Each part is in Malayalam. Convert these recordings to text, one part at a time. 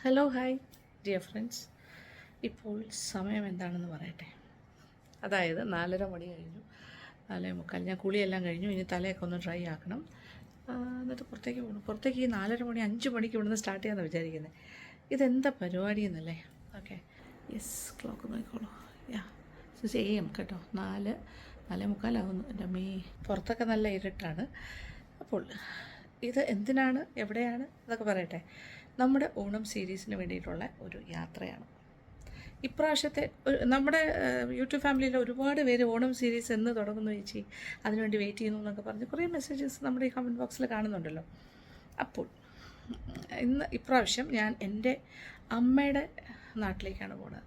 ഹലോ ഹായ് ഡിയർ ഫ്രണ്ട്സ്, ഇപ്പോൾ സമയം എന്താണെന്ന് പറയട്ടെ. അതായത് 4:30 മണി കഴിഞ്ഞു, 4:45. ഞാൻ കുളിയെല്ലാം കഴിഞ്ഞു. ഇനി തലയൊക്കെ ഒന്ന് ഡ്രൈ ആക്കണം, എന്നിട്ട് പുറത്തേക്ക് പോകണം. പുറത്തേക്ക് ഈ 4:30 മണി 5 മണിക്ക് ഇവിടുന്ന് സ്റ്റാർട്ട് ചെയ്യാമെന്ന് വിചാരിക്കുന്നത്. ഇതെന്താ പരിപാടി എന്നല്ലേ? ഓക്കെ, യെസ്, ക്ലോക്ക് നോക്കിക്കോളൂ. യാ, 6 AM കേട്ടോ. 4:45 എൻ്റെ അമ്മേ. പുറത്തൊക്കെ നല്ല ഇരുട്ടാണ്. അപ്പോൾ ഇത് എന്തിനാണ്, എവിടെയാണ് എന്നൊക്കെ പറയട്ടെ. നമ്മുടെ ഓണം സീരീസിന് വേണ്ടിയിട്ടുള്ള ഒരു യാത്രയാണ് ഇപ്രാവശ്യത്തെ. നമ്മുടെ യൂട്യൂബ് ഫാമിലിയിൽ ഒരുപാട് പേര് ഓണം സീരീസ് എന്ന് തുടങ്ങുന്നു ചേച്ചി, അതിനുവേണ്ടി വെയിറ്റ് ചെയ്യുന്നു എന്നൊക്കെ പറഞ്ഞ് കുറേ മെസ്സേജസ് നമ്മുടെ ഈ കമൻറ്റ് ബോക്സിൽ കാണുന്നുണ്ടല്ലോ. അപ്പോൾ ഇപ്രാവശ്യം ഞാൻ എൻ്റെ അമ്മയുടെ നാട്ടിലേക്കാണ് പോകുന്നത്.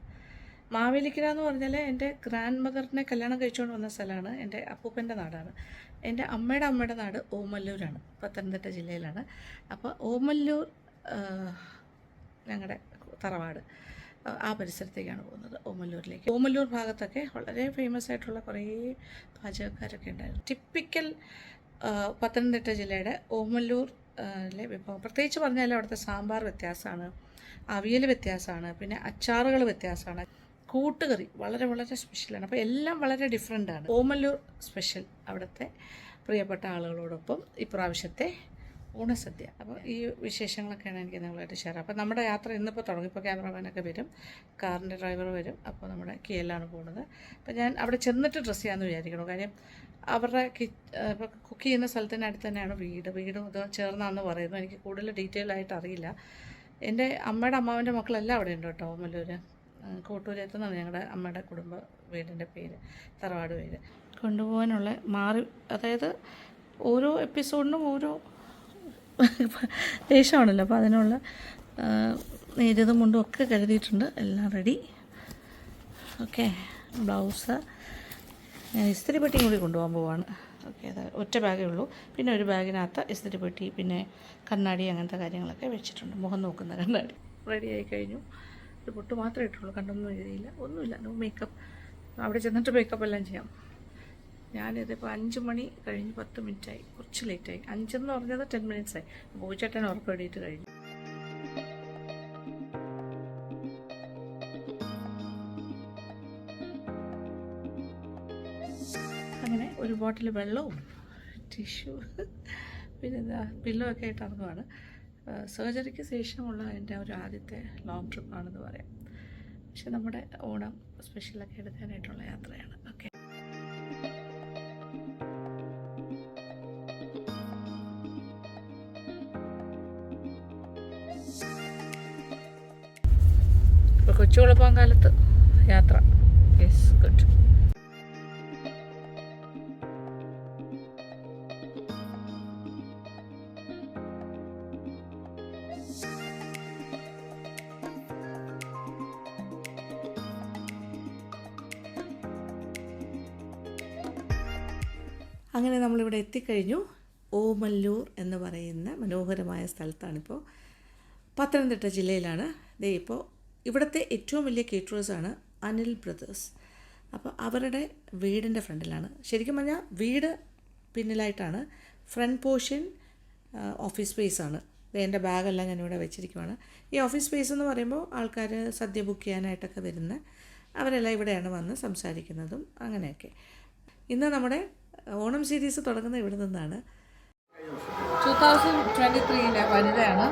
മാവേലിക്കര എന്ന് പറഞ്ഞാൽ എൻ്റെ ഗ്രാൻഡ് മദറിനെ കല്യാണം കഴിച്ചുകൊണ്ട് വന്ന സ്ഥലമാണ്. എൻ്റെ അപ്പൂപ്പൻ്റെ നാടാണ്. എൻ്റെ അമ്മയുടെ നാട് ഓമല്ലൂരാണ്, പത്തനംതിട്ട ജില്ലയിലാണ്. അപ്പോൾ ഓമല്ലൂർ ഞങ്ങളുടെ തറവാട്, ആ പരിസരത്തേക്കാണ് പോകുന്നത്, ഓമല്ലൂരിലേക്ക്. ഓമല്ലൂർ ഭാഗത്തൊക്കെ വളരെ ഫേമസ് ആയിട്ടുള്ള കുറേ പാചകക്കാരൊക്കെ ഉണ്ടായിരുന്നു. ടിപ്പിക്കൽ പത്തനംതിട്ട ജില്ലയുടെ ഓമല്ലൂരിലെ വിഭവം പ്രത്യേകിച്ച് പറഞ്ഞാൽ അവിടുത്തെ സാമ്പാർ വ്യത്യാസമാണ്, അവിയൽ വ്യത്യാസമാണ്, പിന്നെ അച്ചാറുകൾ വ്യത്യാസമാണ്, കൂട്ടുകറി വളരെ വളരെ സ്പെഷ്യലാണ്. അപ്പോൾ എല്ലാം വളരെ ഡിഫറെൻ്റാണ്. ഓമല്ലൂർ സ്പെഷ്യൽ അവിടുത്തെ പ്രിയപ്പെട്ട ആളുകളോടൊപ്പം ഇപ്രാവശ്യത്തെ ഓണസദ്യ. അപ്പോൾ ഈ വിശേഷങ്ങളൊക്കെയാണ് എനിക്ക് നിങ്ങളായിട്ട് ഷെയർ. അപ്പോൾ നമ്മുടെ യാത്ര ഇന്നിപ്പോൾ തുടങ്ങി. ഇപ്പോൾ ക്യാമറമാനൊക്കെ വരും, കാറിൻ്റെ ഡ്രൈവർ വരും. അപ്പോൾ നമ്മുടെ കിയലാണ് പോകുന്നത്. അപ്പോൾ ഞാൻ അവിടെ ചെന്നിട്ട് ഡ്രസ്സ് ചെയ്യാമെന്ന് വിചാരിക്കണം. കാര്യം അവരുടെ ഇപ്പോൾ കുക്ക് ചെയ്യുന്ന സ്ഥലത്തിനടുത്ത് തന്നെയാണ് വീടും ഇത് ചേർന്നാണെന്ന് പറയുന്നു. എനിക്ക് കൂടുതൽ ഡീറ്റെയിൽ ആയിട്ട് അറിയില്ല. എൻ്റെ അമ്മയുടെ അമ്മാവൻ്റെ മക്കളെല്ലാം അവിടെ ഉണ്ട് കേട്ടോ. ഓമല്ലൂർ കോട്ടൂരെത്തുന്നതാണ് ഞങ്ങളുടെ അമ്മയുടെ കുടുംബ വീടിൻ്റെ പേര്, തറവാട് പേര്. കൊണ്ടുപോകാനുള്ള അതായത് ഓരോ എപ്പിസോഡിനും ഓരോ ദേശമാണല്ലോ. അപ്പോൾ അതിനുള്ള നേരിയതും മുണ്ടും ഒക്കെ കരുതിയിട്ടുണ്ട്. എല്ലാം റെഡി. ഓക്കെ, ബ്ലൗസ് ഞാൻ ഇസ്തിരി പെട്ടിയും കൂടി കൊണ്ടുപോകാൻ പോവാണ്. ഓക്കെ, അത് ഒറ്റ ബാഗേ ഉള്ളൂ. പിന്നെ ഒരു ബാഗിനകത്ത് ഇസ്തിരി പെട്ടി, പിന്നെ കണ്ണാടി, അങ്ങനത്തെ കാര്യങ്ങളൊക്കെ വെച്ചിട്ടുണ്ട്. മുഖം നോക്കുന്ന കണ്ണാടി റെഡി ആയി കഴിഞ്ഞു. ഒരു പൊട്ട് മാത്രമേ ഇട്ടുള്ളൂ, കണ്ടൊന്നും എഴുതിയില്ല, ഒന്നുമില്ല. No makeup. അവിടെ ചെന്നിട്ട് മേക്കപ്പ് എല്ലാം ചെയ്യാം. ഞാനിതിപ്പോൾ 5 മണി കഴിഞ്ഞ് 10 മിനിറ്റായി, കുറച്ച് ലേറ്റായി. 5 എന്ന് പറഞ്ഞത് 10 മിനിറ്റ്സായി. ബോയിച്ചേട്ടൻ ഉറപ്പ് എഴുതിയിട്ട് കഴിഞ്ഞു. അങ്ങനെ ഒരു ബോട്ടിൽ വെള്ളവും ടിഷ്യൂ പിന്നെന്താ പില്ലോ ഒക്കെ ആയിട്ട് ഇറങ്ങുവാണ്. സർജറിക്ക് ശേഷമുള്ള എൻ്റെ ഒരു ആദ്യത്തെ ലോങ് ട്രിപ്പാണെന്ന് പറയാം. പക്ഷെ നമ്മുടെ ഓണം സ്പെഷ്യലൊക്കെ എടുക്കാനായിട്ടുള്ള യാത്രയാണ്. ഓക്കെ, ഇപ്പോൾ കൊച്ചു കുളപ്പാൻ കാലത്ത് യാത്ര. Yes, good. അങ്ങനെ നമ്മളിവിടെ എത്തിക്കഴിഞ്ഞു. ഓമല്ലൂർ എന്ന് പറയുന്ന മനോഹരമായ സ്ഥലത്താണിപ്പോൾ. പത്തനംതിട്ട ജില്ലയിലാണ്. ഇപ്പോൾ ഇവിടുത്തെ ഏറ്റവും വലിയ കേറ്ററേഴ്സാണ് അനിൽ ബ്രദേഴ്സ്. അപ്പോൾ അവരുടെ വീടിൻ്റെ ഫ്രണ്ടിലാണ്. ശരിക്കും പറഞ്ഞാൽ വീട് പിന്നിലായിട്ടാണ്. ഫ്രണ്ട് പോർഷൻ ഓഫീസ് സ്പേസാണ്. എൻ്റെ ബാഗെല്ലാം ഞാനിവിടെ വെച്ചിരിക്കുവാണ്. ഈ ഓഫീസ് സ്പേസ് എന്ന് പറയുമ്പോൾ ആൾക്കാർ സദ്യ ബുക്ക് ചെയ്യാനായിട്ടൊക്കെ വരുന്ന അവരെല്ലാം ഇവിടെയാണ് വന്ന് സംസാരിക്കുന്നതും അങ്ങനെയൊക്കെ. ഇന്ന് നമ്മുടെ ഓണം സീരീസ് തുടങ്ങുന്നത് ഇവിടെ നിന്നാണ്. 2023 വനിതയാണ്.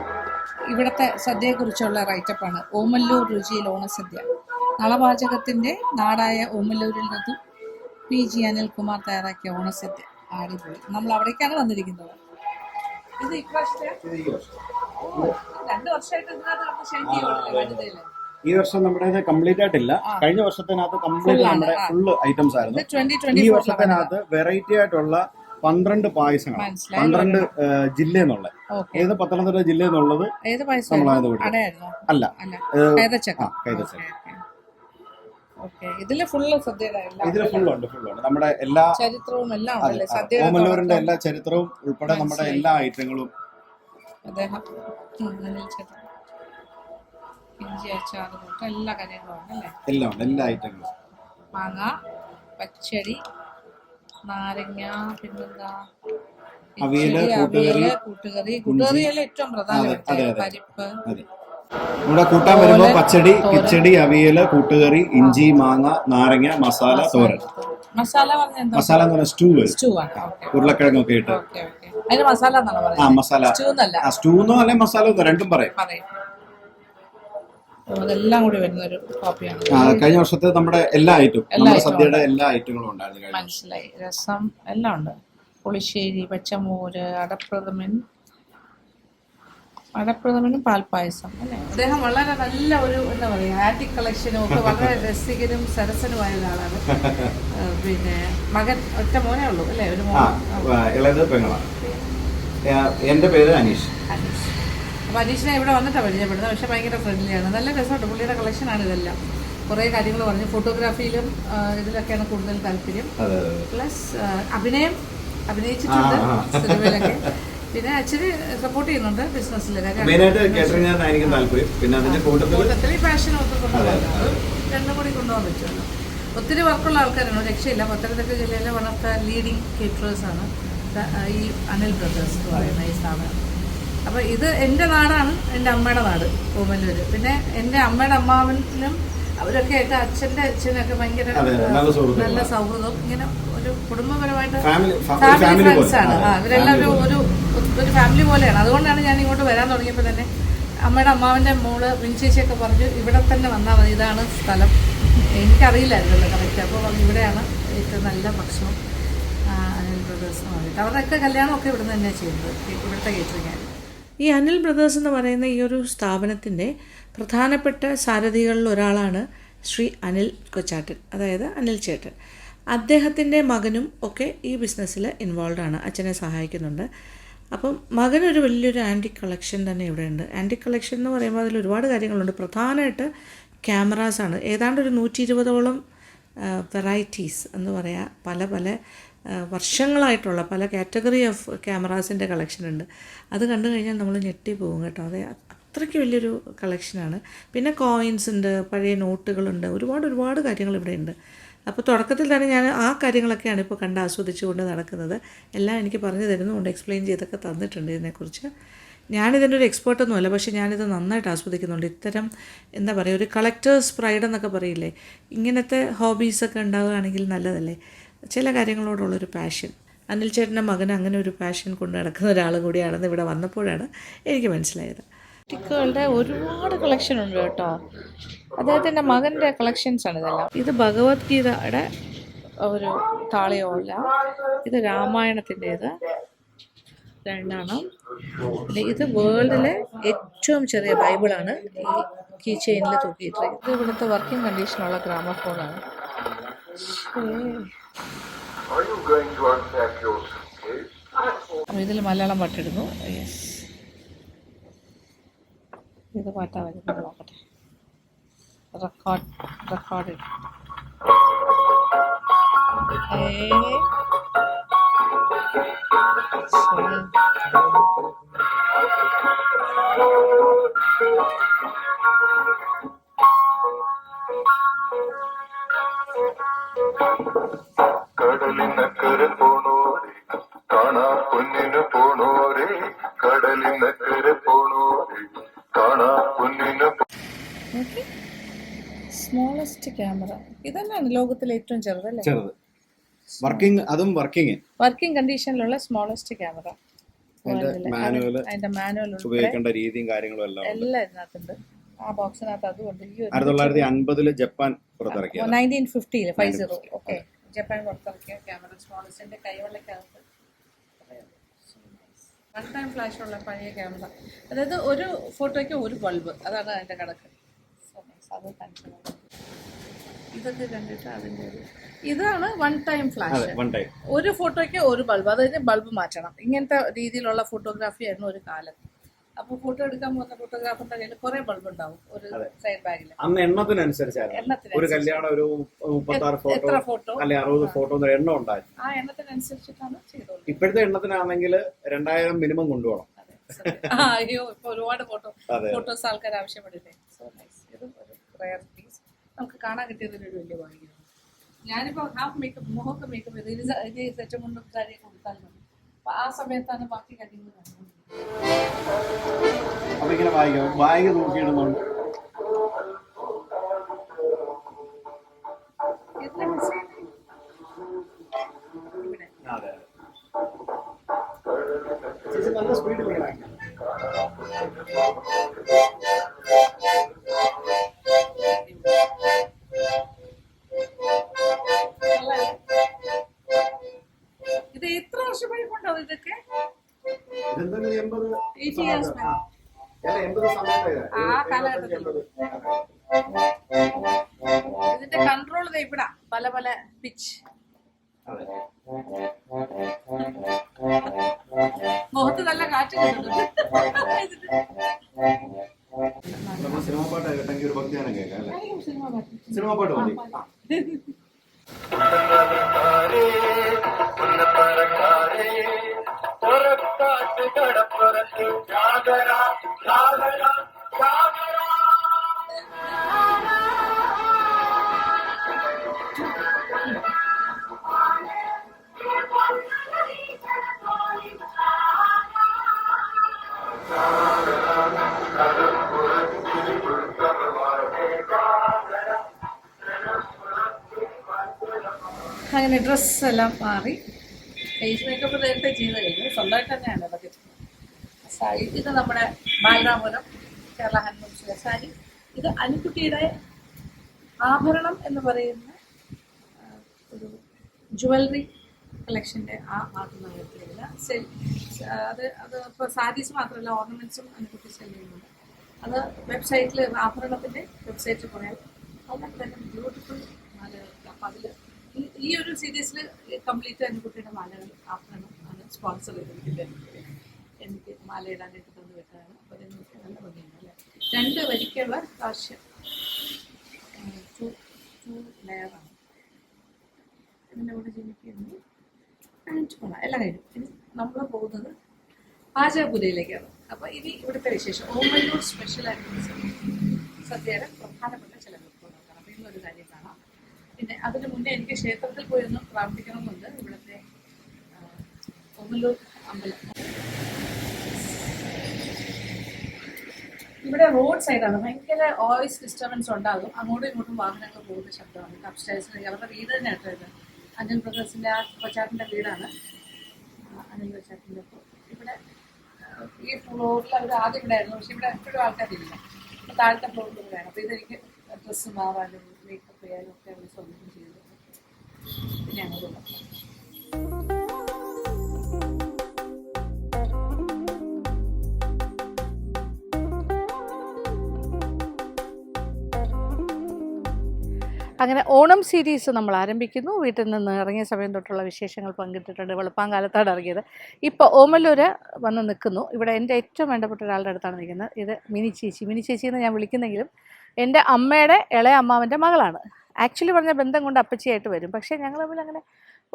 ഇവിടുത്തെ സദ്യയെക്കുറിച്ചുള്ള റൈറ്റപ്പാണ്. ഓമല്ലൂർ രുചിയിൽ ഓണസദ്യ. നളപാചകത്തിൻ്റെ നാടായ ഓമല്ലൂരിൽ നിന്നും PG അനിൽകുമാർ തയ്യാറാക്കിയ ഓണസദ്യ. അടിപൊളി. നമ്മൾ അവിടേക്കാണ് വന്നിരിക്കുന്നത്. ഇത് ഇപ്രാവശ്യത്തെ 2 വർഷമായിട്ട് ഇതിനകത്ത് ഷൈൻ വനിതയില്. ഈ വർഷം നമ്മുടെ കംപ്ലീറ്റ് ആയിട്ടില്ല. കഴിഞ്ഞ വർഷത്തിനകത്ത് കംപ്ലീറ്റ് നമ്മുടെ ഫുള്ള് ഐറ്റംസ് ആയിരുന്നു. ഈ വർഷത്തിനകത്ത് വെറൈറ്റി ആയിട്ടുള്ള 12 പായസങ്ങൾ, 12 ജില്ലയെന്നുള്ള. ഏത് പത്തനംതിട്ട ജില്ലയെന്നുള്ളത് അല്ല, കൈതച്ചക്ക. ഇതില് ഫുള്ളുണ്ട്. നമ്മുടെ എല്ലാ ചരിത്രവും എല്ലാം ഓമല്ലൂരിന്റെ എല്ലാ ചരിത്രവും ഉൾപ്പെടെ നമ്മുടെ എല്ലാ ഐറ്റങ്ങളും. ഇഞ്ചി അച്ചാർ തൊട്ട് എല്ലാ കാര്യങ്ങളും ഉണ്ട് അല്ലേ? എല്ലാം ഉണ്ട്, എല്ലാ ഐറ്റങ്ങളും. മാങ്ങ, പച്ചടി, നാരങ്ങ, പിന്നെന്താ അവിയല്, കൂട്ടുകറി. കൂട്ടുകറിയല്ലേ ഏറ്റവും പ്രധാനപ്പെട്ട പരിപ്പ്. ഇവിടെ കൂട്ടാൻ വരുമ്പോ പച്ചടി, കിച്ചടി, അവിയല്, കൂട്ടുകറി, ഇഞ്ചി, മാങ്ങ, നാരങ്ങ, മസാല, തോരൻ. മസാല എന്ന് പറഞ്ഞ സ്റ്റൂ ഉരുളക്കിഴങ്ങൊക്കെ ഇട്ട്. അതിന് മസാല എന്നാണ് പറയുന്നത്. ആ മസാല, സ്റ്റൂന്നോ അല്ലെ മസാല എന്നോ രണ്ടും പറയും. അതെല്ലാം കൂടി വരുന്ന ഒരു കോപ്പിയാണ്. കഴിഞ്ഞ വർഷത്തെ നമ്മുടെ എല്ലാ ഐറ്റവും, നമ്മുടെ സദ്യയുടെ എല്ലാ ഐറ്റങ്ങളും ഉണ്ടായിരുന്നു. മനസ്സിലായി. രസം എല്ലാം ഉണ്ട്. പുളിശ്ശേരി, പച്ചമോര്, അടപ്രഥമനും പാൽപ്പായസം അല്ലേ? അദ്ദേഹം വളരെ നല്ല ഒരു എന്താ പറയുക ആന്റിക് കളക്ഷനും ഒക്കെ വളരെ രസികനും സരസനുമായ ഒരാളാണ്. പിന്നെ മകൻ ഒറ്റ മോനേ ഉള്ളൂ അല്ലേ? ഒരു ഇളയത് പെങ്ങളാണ്. എന്റെ പേര് അനീഷ്. അപ്പൊ അനീഷിനെ ഇവിടെ വന്നിട്ടാണ് പരിചയപ്പെടുന്നത്. പക്ഷെ ഭയങ്കര ഫ്രണ്ട്ലിയാണ്. നല്ല രസമുണ്ട്. പുള്ളിയുടെ കളക്ഷനാണ് ഇതെല്ലാം. കുറേ കാര്യങ്ങൾ പറഞ്ഞു. ഫോട്ടോഗ്രാഫിയിലും ഇതിലൊക്കെയാണ് കൂടുതൽ താല്പര്യം. പ്ലസ് അഭിനയിച്ചിട്ടുണ്ട് സിനിമയിലൊക്കെ. പിന്നെ അച്ഛന് സപ്പോർട്ട് ചെയ്യുന്നുണ്ട് ബിസിനസ്സിൽ. കൂട്ടത്തിൽ പാഷൻ ഒക്കെ കൊണ്ടുപോകാൻ രണ്ടും കൂടി കൊണ്ടുപോകാൻ പറ്റുമല്ലോ. ഒത്തിരി വർക്കുള്ള ആൾക്കാരാണ്, രക്ഷയില്ല. പത്തനംതിട്ട ജില്ലയിലെ one of the leading caterers ആണ് ഈ അനിൽ ബ്രദേഴ്സ് എന്ന് പറയുന്ന ഈ സ്ഥാപനം. അപ്പോൾ ഇത് എൻ്റെ നാടാണ്, എൻ്റെ അമ്മയുടെ നാട് പൂമല്ലൂർ. പിന്നെ എൻ്റെ അമ്മയുടെ അമ്മാവനും അവരൊക്കെ ആയിട്ട് അച്ഛൻ്റെ അച്ഛനൊക്കെ ഭയങ്കര നല്ല സൗഹൃദം. ഇങ്ങനെ ഒരു കുടുംബപരമായിട്ട് ഫാമിലി ഫ്രണ്ട്സ് ആണ്. ഇവരെല്ലാം ഒരു ഫാമിലി പോലെയാണ്. അതുകൊണ്ടാണ് ഞാൻ ഇങ്ങോട്ട് വരാൻ തുടങ്ങിയപ്പോൾ തന്നെ അമ്മയുടെ അമ്മാവൻ്റെ മോള് വിൻചേച്ചിയൊക്കെ പറഞ്ഞു ഇവിടെ തന്നെ വന്നാൽ മതി, ഇതാണ് സ്ഥലം. എനിക്കറിയില്ലായിരുന്നല്ലോ കറക്റ്റ്. അപ്പോൾ ഇവിടെയാണ് ഏറ്റവും നല്ല ഭക്ഷണം അനിൽ ബ്രദേഴ്സ് എന്ന് പറഞ്ഞിട്ട്. അവരുടെയൊക്കെ കല്യാണമൊക്കെ ഇവിടെ നിന്ന് തന്നെയാണ് ചെയ്യുന്നത്, ഇവിടുത്തെ കേറ്ററിംഗ്. ഈ അനിൽ ബ്രദേഴ്സ് എന്ന് പറയുന്ന ഈ ഒരു സ്ഥാപനത്തിൻ്റെ പ്രധാനപ്പെട്ട സാരഥികളിൽ ഒരാളാണ് ശ്രീ അനിൽ കൊച്ചാട്ടൻ, അതായത് അനിൽ ചേട്ടൻ. അദ്ദേഹത്തിൻ്റെ മകനും ഒക്കെ ഈ ബിസിനസ്സിൽ ഇൻവോൾവ് ആണ്, അച്ഛനെ സഹായിക്കുന്നുണ്ട്. അപ്പം മകനൊരു വലിയൊരു ആൻറ്റിക് കളക്ഷൻ തന്നെ ഇവിടെയുണ്ട്. ആൻറ്റിക് കളക്ഷൻ എന്ന് പറയുമ്പോൾ അതിൽ ഒരുപാട് കാര്യങ്ങളുണ്ട്. പ്രധാനമായിട്ട് ക്യാമറാസാണ്. ഏതാണ്ട് ഒരു 120ഓളം വെറൈറ്റീസ് എന്ന് പറയാം. പല വർഷങ്ങളായിട്ടുള്ള പല കാറ്റഗറി ഓഫ് ക്യാമറാസിൻ്റെ കളക്ഷൻ ഉണ്ട്. അത് കണ്ടു കഴിഞ്ഞാൽ നമ്മൾ ഞെട്ടിപ്പോകും കേട്ടോ. അതെ, അത്രയ്ക്ക് വലിയൊരു കളക്ഷനാണ്. പിന്നെ കോയിൻസ് ഉണ്ട്, പഴയ നോട്ടുകളുണ്ട്, ഒരുപാട് കാര്യങ്ങൾ ഇവിടെ ഉണ്ട്. അപ്പോൾ തുടക്കത്തിൽ തന്നെ ഞാൻ ആ കാര്യങ്ങളൊക്കെയാണ് ഇപ്പോൾ കണ്ട് ആസ്വദിച്ചുകൊണ്ട് നടക്കുന്നത്. എല്ലാം എനിക്ക് പറഞ്ഞു തരുന്നുണ്ട്, എക്സ്പ്ലെയിൻ ചെയ്തൊക്കെ തന്നിട്ടുണ്ട് ഇതിനെക്കുറിച്ച്. ഞാനിതിൻ്റെ ഒരു എക്സ്പേർട്ടൊന്നുമല്ല, പക്ഷേ ഞാനിത് നന്നായിട്ട് ആസ്വദിക്കുന്നുണ്ട്. ഇത്തരം എന്താ പറയുക, ഒരു കളക്ടേഴ്സ് പ്രൈഡ് എന്നൊക്കെ പറയില്ലേ, ഇങ്ങനത്തെ ഹോബീസൊക്കെ ഉണ്ടാവുകയാണെങ്കിൽ നല്ലതല്ലേ. ചില കാര്യങ്ങളോടുള്ളൊരു പാഷൻ. അനിൽ ചേട്ടൻ്റെ മകന് അങ്ങനെ ഒരു പാഷൻ കൊണ്ട് നടക്കുന്ന ഒരാൾ കൂടിയാണെന്ന് ഇവിടെ വന്നപ്പോഴാണ് എനിക്ക് മനസ്സിലായത്. ടിക്കുകളുടെ ഒരുപാട് കളക്ഷൻ ഉണ്ട് കേട്ടോ. അദ്ദേഹത്തിൻ്റെ മകൻ്റെ കളക്ഷൻസാണ് ഇതെല്ലാം. ഇത് ഭഗവത്ഗീതയുടെ ഒരു താളിയോല, ഇത് രാമായണത്തിൻ്റേത് രണ്ടെണ്ണം. ഇത് വേൾഡിലെ ഏറ്റവും ചെറിയ ബൈബിളാണ് ഈ കീ ചെയിനിൽ തൂക്കിയിട്ടിരിക്കുന്നത്. ഇത് ഇവിടുത്തെ വർക്കിംഗ് കണ്ടീഷനുള്ള ഗ്രാമഫോണാണ്. ഇതിൽ മലയാളം പാട്ടിടുന്നു. യെസ്, ഇത് പാട്ടാ വരുന്നത്, നോക്കട്ടെ. റെക്കോർഡ് കടലിനക്കരെ പോണോരെ കാണാ പൊന്നിന് പോണോരെ, കടലിനക്കരെ പോണോരെ കാണാ പൊന്നിന്. സ്മോളസ്റ്റ് ക്യാമറ ഇതന്നെയാണ് ലോകത്തിലെ ഏറ്റവും ചെറുതല്ലേ? ചെറുത്, വർക്കിംഗ് കണ്ടീഷനിലുള്ള സ്മോളസ്റ്റ് ക്യാമറ. അതിന്റെ മാനുവൽ ഉപയോഗിക്കേണ്ട രീതിയും കാര്യങ്ങളും എല്ലാം ഇതിനകത്തുണ്ട്. ആ ബോക്സിനകത്ത് അതുകൊണ്ട് 1950 ജപ്പാൻ പുറത്തിറക്കിയ 1950 50 ഓക്കെ ജപ്പാൻ പുറത്തിറക്കിയ ക്യാമറ. സ്മോളസ്റ്റിന്റെ കൈവെള്ളക്കകത്ത് വൺ ടൈം ഫ്ലാഷ് ഉള്ള പഴയ ക്യാമറ. അതായത് ഒരു ഫോട്ടോയ്ക്ക് ഒരു ബൾബ്, അതാണ് അതിന്റെ കണക്ക്. അത് ഇതൊക്കെ കണ്ടിട്ട് അതിൻ്റെ ഇതാണ് വൺ ടൈം ഫ്ലാഷ്. ഒരു ഫോട്ടോയ്ക്ക് ഒരു ബൾബ്, അതായത് ബൾബ് മാറ്റണം. ഇങ്ങനത്തെ രീതിയിലുള്ള ഫോട്ടോഗ്രാഫി ആയിരുന്നു ഒരു കാലത്ത്. അപ്പോൾ ഫോട്ടോ എടുക്കാൻ പോകുന്ന ഫോട്ടോഗ്രാഫറിന്റെ കയ്യിൽ കുറെ ബൾബ് ഉണ്ടാവും ഒരു സൈഡ് ബാഗിൽ. അന്ന് എണ്ണത്തിനനുസരിച്ചായിരുന്നു ഒരു കല്യാണം, ഒരു 36 ഫോട്ടോ ഫോട്ടോ അല്ലെ 60 ഫോട്ടോ എണ്ണം ഉണ്ടായിരുന്നു. ആ എണ്ണത്തിനനുസരിച്ചിട്ടാണ് ചെയ്തോളൂ. ഇപ്പോഴത്തെ എണ്ണത്തിനാണെങ്കിൽ 2000 മിനിമം കൊണ്ടുപോകണം. അയ്യോ ഇപ്പൊ ഒരുപാട് ഫോട്ടോസ് ആൾക്കാർ ആവശ്യപ്പെടില്ലേ. So nice. ഇതും ഒരു റയർ പീസ് നമുക്ക് കാണാൻ കിട്ടിയതിൽ ഒരു വലിയ ഭാഗ്യമാണ്. ഞാനിപ്പോ ഹാഫ് മേക്കപ്പ് മുഖമൊക്കെ മേക്കപ്പ് ചെയ്ത് ഇത് സെറ്റും കൊണ്ടും കാര്യം കൊടുത്താൽ മതി. അപ്പൊ ആ സമയത്താണ് ബാക്കി കാര്യങ്ങൾ നടന്നത്. അപ്പൊ ഇങ്ങനെ ബാഗ് നോക്കിയിടുന്നുണ്ട്. നല്ല സ്പീഡിൽ ഇത് എത്ര വർഷം പഴക്കമുണ്ടാവും ഇതൊക്കെ? ആ കാലഘട്ടത്തിൽ ഇതിന്റെ കൺട്രോൾ ഇവിടെ പല പല പിച്ച്. മുഖത്ത് നല്ല കാറ്റ് കിട്ടുന്നുണ്ട്. സിനിമ പാട്ട് കേട്ടെങ്കിൽ ഒരു ഭക്തിഗാനം കേൾക്കാം അല്ലേ? സിനിമ പാട്ട് മതി. അങ്ങനെ ഡ്രസ്സെല്ലാം മാറി. ഫേസ് മേക്കപ്പ് നേരത്തെ ചെയ്ത് കഴിഞ്ഞു. സ്വന്തമായിട്ട് തന്നെയാണ് അതൊക്കെ. സാരി ഇത് നമ്മുടെ ബാലരാമപുരം കേരള ഹാൻഡ്ലൂംസിലെ സാരി. ഇത് അനുക്കുട്ടിയുടെ ആഭരണം എന്ന് പറയുന്ന ഒരു ജുവലറി കളക്ഷൻ്റെ ആ ഭാഗത്തുനിന്നില്ല. അത് ഇപ്പോൾ സാരീസ് മാത്രമല്ല, ഓർണമെൻറ്റ്സും അനുക്കുട്ടി സെൽ ചെയ്യുന്നുണ്ട്. അത് വെബ്സൈറ്റിൽ ആഭരണത്തിൻ്റെ വെബ്സൈറ്റിൽ പോയാൽ വളരെ തന്നെ ബ്യൂട്ടിഫുൾ മാലകൾ. അപ്പോൾ അതിൽ ഈ ഒരു സീരീസിൽ കംപ്ലീറ്റ് അനുക്കുട്ടിയുടെ മാലകൾ ആഭരണം ആണ് സ്പോൺസർ ചെയ്തിരിക്കുന്നത്. എനിക്ക് മാല ഇടാനായിട്ട് തന്നു വെക്കാനാണ്. അപ്പോൾ എനിക്ക് നല്ല ഭംഗിയുണ്ട് അല്ലേ? 2 വരിക്കുള്ള കാശ് 2 ലെയറാണ്. ഇതിൻ്റെ കൂടെ ജനിക്കുന്നു എല്ലാം കഴിഞ്ഞു. ഇനി നമ്മൾ പോകുന്നത് പാചകപുരയിലേക്കാണ്. അപ്പോൾ ഇനി ഇവിടുത്തെ വിശേഷം ഓമല്ലൂർ സ്പെഷ്യൽ ഐറ്റംസ് സദ്യയുടെ പ്രധാനപ്പെട്ട ചില വിഭവങ്ങളാണ്. അപ്പോൾ ഇന്നൊരു കാര്യം കാണാം. പിന്നെ അതിന് മുന്നേ എനിക്ക് ക്ഷേത്രത്തിൽ പോയി ഒന്ന് പ്രാർത്ഥിക്കണമെന്നുണ്ട്. ഇവിടുത്തെ ഓമല്ലൂർ അമ്പലം ഇവിടെ റോഡ് സൈഡാണ്. ഭയങ്കര വോയിസ് ഡിസ്റ്റർബൻസ് ഉണ്ടാകും. അങ്ങോട്ടും ഇങ്ങോട്ടും വാഹനങ്ങൾ പോകുന്ന ശബ്ദമാണ്. അപ്സ്റ്റേഴ്സിൽ അവരുടെ വീട് തന്നെ ആട്ടോ ഇത്. അനിൽ ബ്രദേഴ്സിൻ്റെ ആ കൊച്ചാട്ടിൻ്റെ വീടാണ്. അനിൽ കൊച്ചാട്ടിൻ്റെ. അപ്പോൾ ഇവിടെ ഈ ഫ്ലോറിൽ അവർ ആദ്യം ഇവിടെ ആയിരുന്നു. പക്ഷെ ഇവിടെ എപ്പോഴും ആൾക്കാരില്ല. അപ്പോൾ താഴത്തെ ഫ്ലോറിൽ ഇവിടെയാണ്. അപ്പോൾ ഇതെനിക്ക് ഡ്രസ്സ് മാറാനും മേക്കപ്പ് ചെയ്യാനും ഒക്കെ അവർ സൗകര്യം ചെയ്തു. പിന്നെ അങ്ങോട്ടുള്ള അങ്ങനെ ഓണം സീരീസ് നമ്മൾ ആരംഭിക്കുന്നു. വീട്ടിൽ നിന്ന് ഇറങ്ങിയ സമയം തൊട്ടുള്ള വിശേഷങ്ങൾ പങ്കിട്ടിട്ടുണ്ട്. വെളുപ്പാങ്കാലത്താണ് ഇറങ്ങിയത്. ഇപ്പോൾ ഓമല്ലൂർ വന്ന് നിൽക്കുന്നു. ഇവിടെ എൻ്റെ ഏറ്റവും വേണ്ടപ്പെട്ട ഒരാളുടെ അടുത്താണ് നിൽക്കുന്നത്. ഇത് മിനി ചേച്ചി എന്ന് ഞാൻ വിളിക്കുന്നെങ്കിലും എൻ്റെ അമ്മയുടെ ഇളയ അമ്മാവൻ്റെ മകളാണ്. ആക്ച്വലി പറഞ്ഞ ബന്ധം കൊണ്ട് അപ്പച്ചിയായിട്ട് വരും. പക്ഷേ ഞങ്ങൾ തമ്മിൽ അങ്ങനെ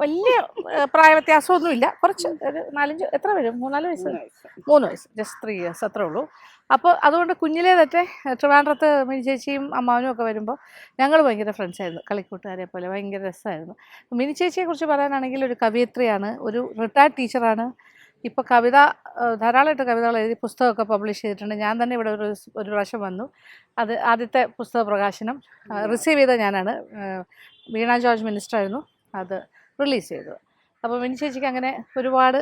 വലിയ പ്രായ വ്യത്യാസമൊന്നുമില്ല. കുറച്ച് ഒരു 4-5 എത്ര വരും? 3-4 വയസ്സ് 3 വയസ്സ് ജസ്റ്റ് 3 ഇയേഴ്സ് അത്രേ ഉള്ളൂ. അപ്പോൾ അതുകൊണ്ട് കുഞ്ഞിലേ തന്നെ ട്രിവാൻഡ്രത്ത് മിനി ചേച്ചിയും അമ്മാവനും ഒക്കെ വരുമ്പോൾ ഞങ്ങൾ ഭയങ്കര ഫ്രണ്ട്സായിരുന്നു. കളിക്കൂട്ടുകാരെ പോലെ ഭയങ്കര രസമായിരുന്നു. മിനി ചേച്ചിയെക്കുറിച്ച് പറയാനാണെങ്കിൽ ഒരു കവയിത്രിയാണ്, ഒരു റിട്ടയർഡ് ടീച്ചറാണ്. ഇപ്പോൾ ധാരാളമായിട്ട് കവിതകൾ എഴുതി പുസ്തകമൊക്കെ പബ്ലിഷ് ചെയ്തിട്ടുണ്ട്. ഞാൻ തന്നെ ഇവിടെ ഒരു പ്രാവശ്യം വന്നു. അത് ആദ്യത്തെ പുസ്തക പ്രകാശനം റിസീവ് ചെയ്ത ഞാനാണ്. വീണ ജോർജ് മിനിസ്റ്ററായിരുന്നു അത് റിലീസ് ചെയ്തത്. അപ്പോൾ മിനി ചേച്ചിക്ക് അങ്ങനെ ഒരുപാട്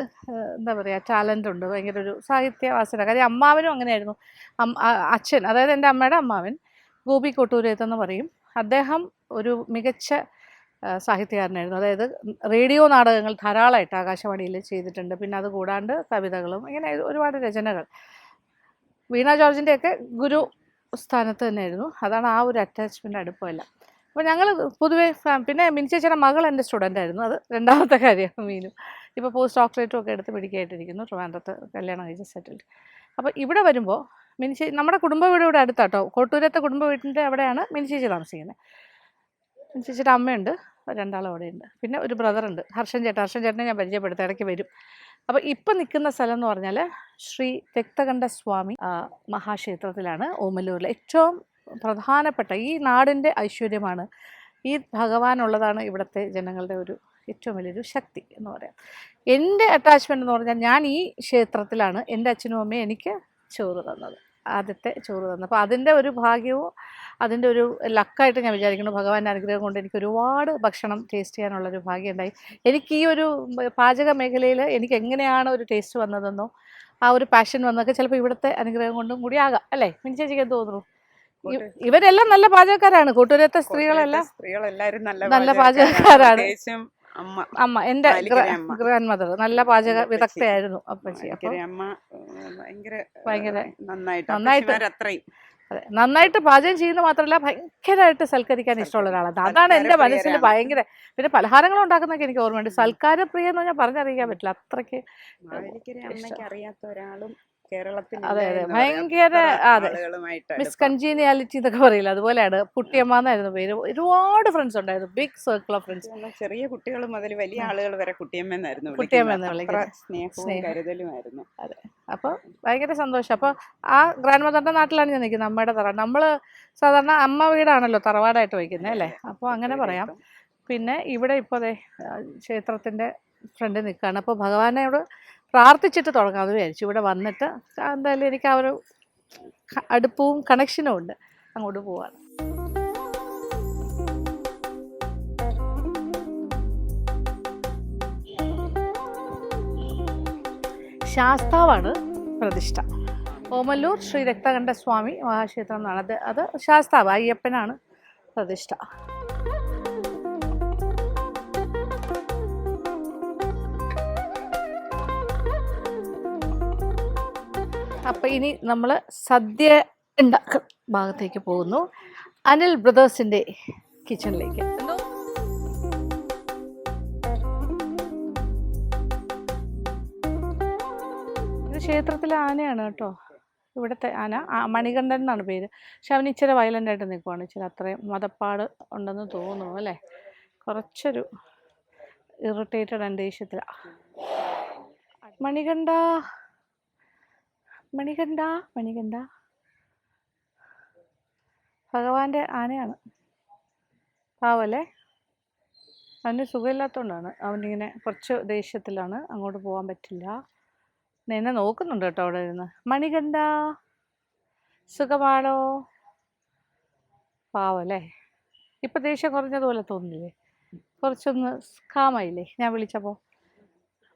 എന്താ പറയുക ടാലൻ്റ് ഉണ്ട്. ഭയങ്കര ഒരു സാഹിത്യവാസന. കാര്യം അമ്മാവനും അങ്ങനെയായിരുന്നു. അച്ഛൻ, അതായത് എൻ്റെ അമ്മയുടെ അമ്മാവൻ ഗോപി കൊട്ടൂരേത്തെന്ന് പറയും. അദ്ദേഹം ഒരു മികച്ച സാഹിത്യകാരനായിരുന്നു. അതായത് റേഡിയോ നാടകങ്ങൾ ധാരാളമായിട്ട് ആകാശവാണിയിൽ ചെയ്തിട്ടുണ്ട്. പിന്നെ അത് കൂടാണ്ട് കവിതകളും ഇങ്ങനെ ഒരുപാട് രചനകൾ. വീണ ജോർജിൻ്റെയൊക്കെ ഗുരു സ്ഥാനത്ത് തന്നെയായിരുന്നു. അതാണ് ആ ഒരു അറ്റാച്ച്മെൻ്റ് അടുപ്പമല്ല. അപ്പോൾ ഞങ്ങൾ പൊതുവേ പിന്നെ മിനി ചേച്ചിയുടെ മകൾ എൻ്റെ സ്റ്റുഡൻ്റായിരുന്നു. അത് രണ്ടാമത്തെ കാര്യം. മീനും ഇപ്പോൾ പോസ്റ്റ് ഡോക്ടറേറ്റും ഒക്കെ എടുത്ത് പിടിക്കായിട്ടിരിക്കുന്നു. ട്രിവാൻഡ്രത്ത് കല്യാണം കഴിച്ച് സെറ്റിൽഡ്. അപ്പോൾ ഇവിടെ വരുമ്പോൾ നമ്മുടെ കുടുംബ വീട് ഇവിടെ അടുത്താട്ടോ. കോട്ടൂരത്തെ കുടുംബ വീട്ടിൻ്റെ അവിടെയാണ് മിനി ചേച്ചി താമസിക്കുന്നത്. മിനി ചേച്ചിയുടെ അമ്മയുണ്ട്, 2 ആളും അവിടെയുണ്ട്. പിന്നെ ഒരു ബ്രദറുണ്ട്, ഹർഷൻ ചേട്ടനെ ഞാൻ പരിചയപ്പെടുത്താം. ഇടയ്ക്ക് വരും. അപ്പോൾ ഇപ്പം നിൽക്കുന്ന സ്ഥലം എന്ന് പറഞ്ഞാൽ ശ്രീ രക്തകണ്ഠസ്വാമി മഹാക്ഷേത്രത്തിലാണ്. ഓമല്ലൂരിലെ ഏറ്റവും പ്രധാനപ്പെട്ട ഈ നാടിൻ്റെ ഐശ്വര്യമാണ്, ഈ ഭഗവാനുള്ളതാണ് ഇവിടുത്തെ ജനങ്ങളുടെ ഒരു ഏറ്റവും വലിയൊരു ശക്തി എന്ന് പറയാം. എൻ്റെ അറ്റാച്ച്മെൻ്റ് എന്ന് പറഞ്ഞാൽ ഞാൻ ഈ ക്ഷേത്രത്തിലാണ് എൻ്റെ അച്ഛനും അമ്മയും എനിക്ക് ചോറ് തന്നത്, ആദ്യത്തെ ചോറ് തന്നത്. അപ്പോൾ അതിൻ്റെ ഒരു ഭാഗ്യവും അതിൻ്റെ ഒരു ലക്കായിട്ട് ഞാൻ വിചാരിക്കുന്നു. ഭഗവാന്റെ അനുഗ്രഹം കൊണ്ട് എനിക്ക് ഒരുപാട് ഭക്ഷണം ടേസ്റ്റ് ചെയ്യാനുള്ളൊരു ഭാഗ്യം ഉണ്ടായി. എനിക്ക് ഈ ഒരു പാചക മേഖലയിൽ എനിക്ക് എങ്ങനെയാണ് ഒരു ടേസ്റ്റ് വന്നതെന്നോ ആ ഒരു പാഷൻ വന്നതൊക്കെ ചിലപ്പോൾ ഇവിടുത്തെ അനുഗ്രഹം കൊണ്ടും കൂടി ആകാം അല്ലേ? മിനി ചേച്ചിക്ക് എന്ത് തോന്നുന്നു? ഇവരെല്ലാം നല്ല പാചകക്കാരാണ്, കൂട്ടുകാരത്തെ സ്ത്രീകളെല്ലാവരും നല്ല പാചകക്കാരാണ്. അമ്മ എൻ്റെ ഗ്രാൻഡ് മദർ നല്ല പാചക വിദഗ്ധയായിരുന്നു അപ്പച്ചി. ഭയങ്കര നന്നായിട്ട് പാചകം ചെയ്യുന്ന മാത്രമല്ല ഭയങ്കരമായിട്ട് സൽക്കരിക്കാൻ ഇഷ്ടമുള്ള ഒരാളാണ്. അതാണ് എൻ്റെ മനസ്സിൽ ഭയങ്കര. പിന്നെ പലഹാരങ്ങൾ ഉണ്ടാക്കുന്നൊക്കെ എനിക്ക് ഓർമ്മയുണ്ട്. സൽക്കാരപ്രിയ എന്ന് പറഞ്ഞാൽ പറഞ്ഞറിയിക്കാൻ പറ്റില്ല, അത്രയ്ക്ക് അറിയാത്ത ഒരാളും കേരളത്തിൽ. അതെ അതെ, ഭയങ്കര. അതെ, മിസ് കൺജീനിയാലിറ്റി എന്നൊക്കെ പറയില്ല, അതുപോലെയാണ്. കുട്ടിയമ്മ എന്നായിരുന്നു പേര്. ഒരുപാട് ഫ്രണ്ട്സ് ഉണ്ടായിരുന്നു, ബിഗ് സർക്കിൾ ഓഫ് ഫ്രണ്ട്സ്. ചെറിയ കുട്ടികൾ മുതൽ വലിയ ആളുകൾ വരെ കുട്ടിയമ്മ സ്നേഹവും കരുതലുമായിരുന്നു. അതെ, അപ്പോൾ ഭയങ്കര സന്തോഷം. അപ്പോൾ ആ ഗ്രാൻഡ് മദറിൻ്റെ നാട്ടിലാണ് ഞാൻ നിൽക്കുന്നത്, അമ്മയുടെ തറവാട്. നമ്മൾ സാധാരണ അമ്മ വീടാണല്ലോ തറവാടായിട്ട് വയ്ക്കുന്നത് അല്ലേ, അപ്പോൾ അങ്ങനെ പറയാം. പിന്നെ ഇവിടെ ഇപ്പോൾ അതെ ക്ഷേത്രത്തിൻ്റെ ഫ്രണ്ടിൽ നിൽക്കുകയാണ്. അപ്പോൾ ഭഗവാനോട് പ്രാർത്ഥിച്ചിട്ട് തുടങ്ങാമെന്ന് വിചാരിച്ചു. ഇവിടെ വന്നിട്ട് എന്തായാലും എനിക്ക് ആ ഒരു അടുപ്പവും കണക്ഷനും ഉണ്ട്, അങ്ങോട്ട് പോവാണ്. ശാസ്താവാണ് പ്രതിഷ്ഠ. ഓമല്ലൂർ ശ്രീ രക്തകണ്ഠസ്വാമി മഹാക്ഷേത്രം എന്നാണ് അത് ശാസ്താവ്, അയ്യപ്പനാണ് പ്രതിഷ്ഠ. അപ്പം ഇനി നമ്മൾ സദ്യ ഉണ്ടാക്കുന്ന ഭാഗത്തേക്ക് പോകുന്നു, അനിൽ ബ്രദേഴ്സിൻ്റെ കിച്ചണിലേക്ക്. ഇത് ക്ഷേത്രത്തിലെ ആനയാണ് കേട്ടോ, ഇവിടുത്തെ ആന. മണികണ്ഠൻ എന്നാണ് പേര്. പക്ഷെ അവന് ഇച്ചിരി വയലൻ്റായിട്ട് നിൽക്കുവാണ്, ഇച്ചിരി അത്രയും മതപ്പാട് ഉണ്ടെന്ന് തോന്നുന്നു അല്ലേ, കുറച്ചൊരു ഇറിറ്റേറ്റഡ് അന്തരീക്ഷത്തിലാണ്. മണികണ്ഠ മണികണ്ഠ മണികണ്ഠ ഭഗവാന്റെ ആനയാണ്. പാവല്ലേ, അവന് സുഖമില്ലാത്തതുകൊണ്ടാണ്, അവനിങ്ങനെ കുറച്ച് ദേഷ്യത്തിലാണ്, അങ്ങോട്ട് പോകാൻ പറ്റില്ല. എന്നെ നോക്കുന്നുണ്ട് കേട്ടോ അവിടെ ഇരുന്ന്. മണികണ്ഠ സുഖമാണോ? പാവല്ലേ, ഇപ്പം ദേഷ്യം കുറഞ്ഞതുപോലെ തോന്നുന്നില്ലേ, കുറച്ചൊന്ന് കാമായില്ലേ ഞാൻ വിളിച്ചപ്പോൾ?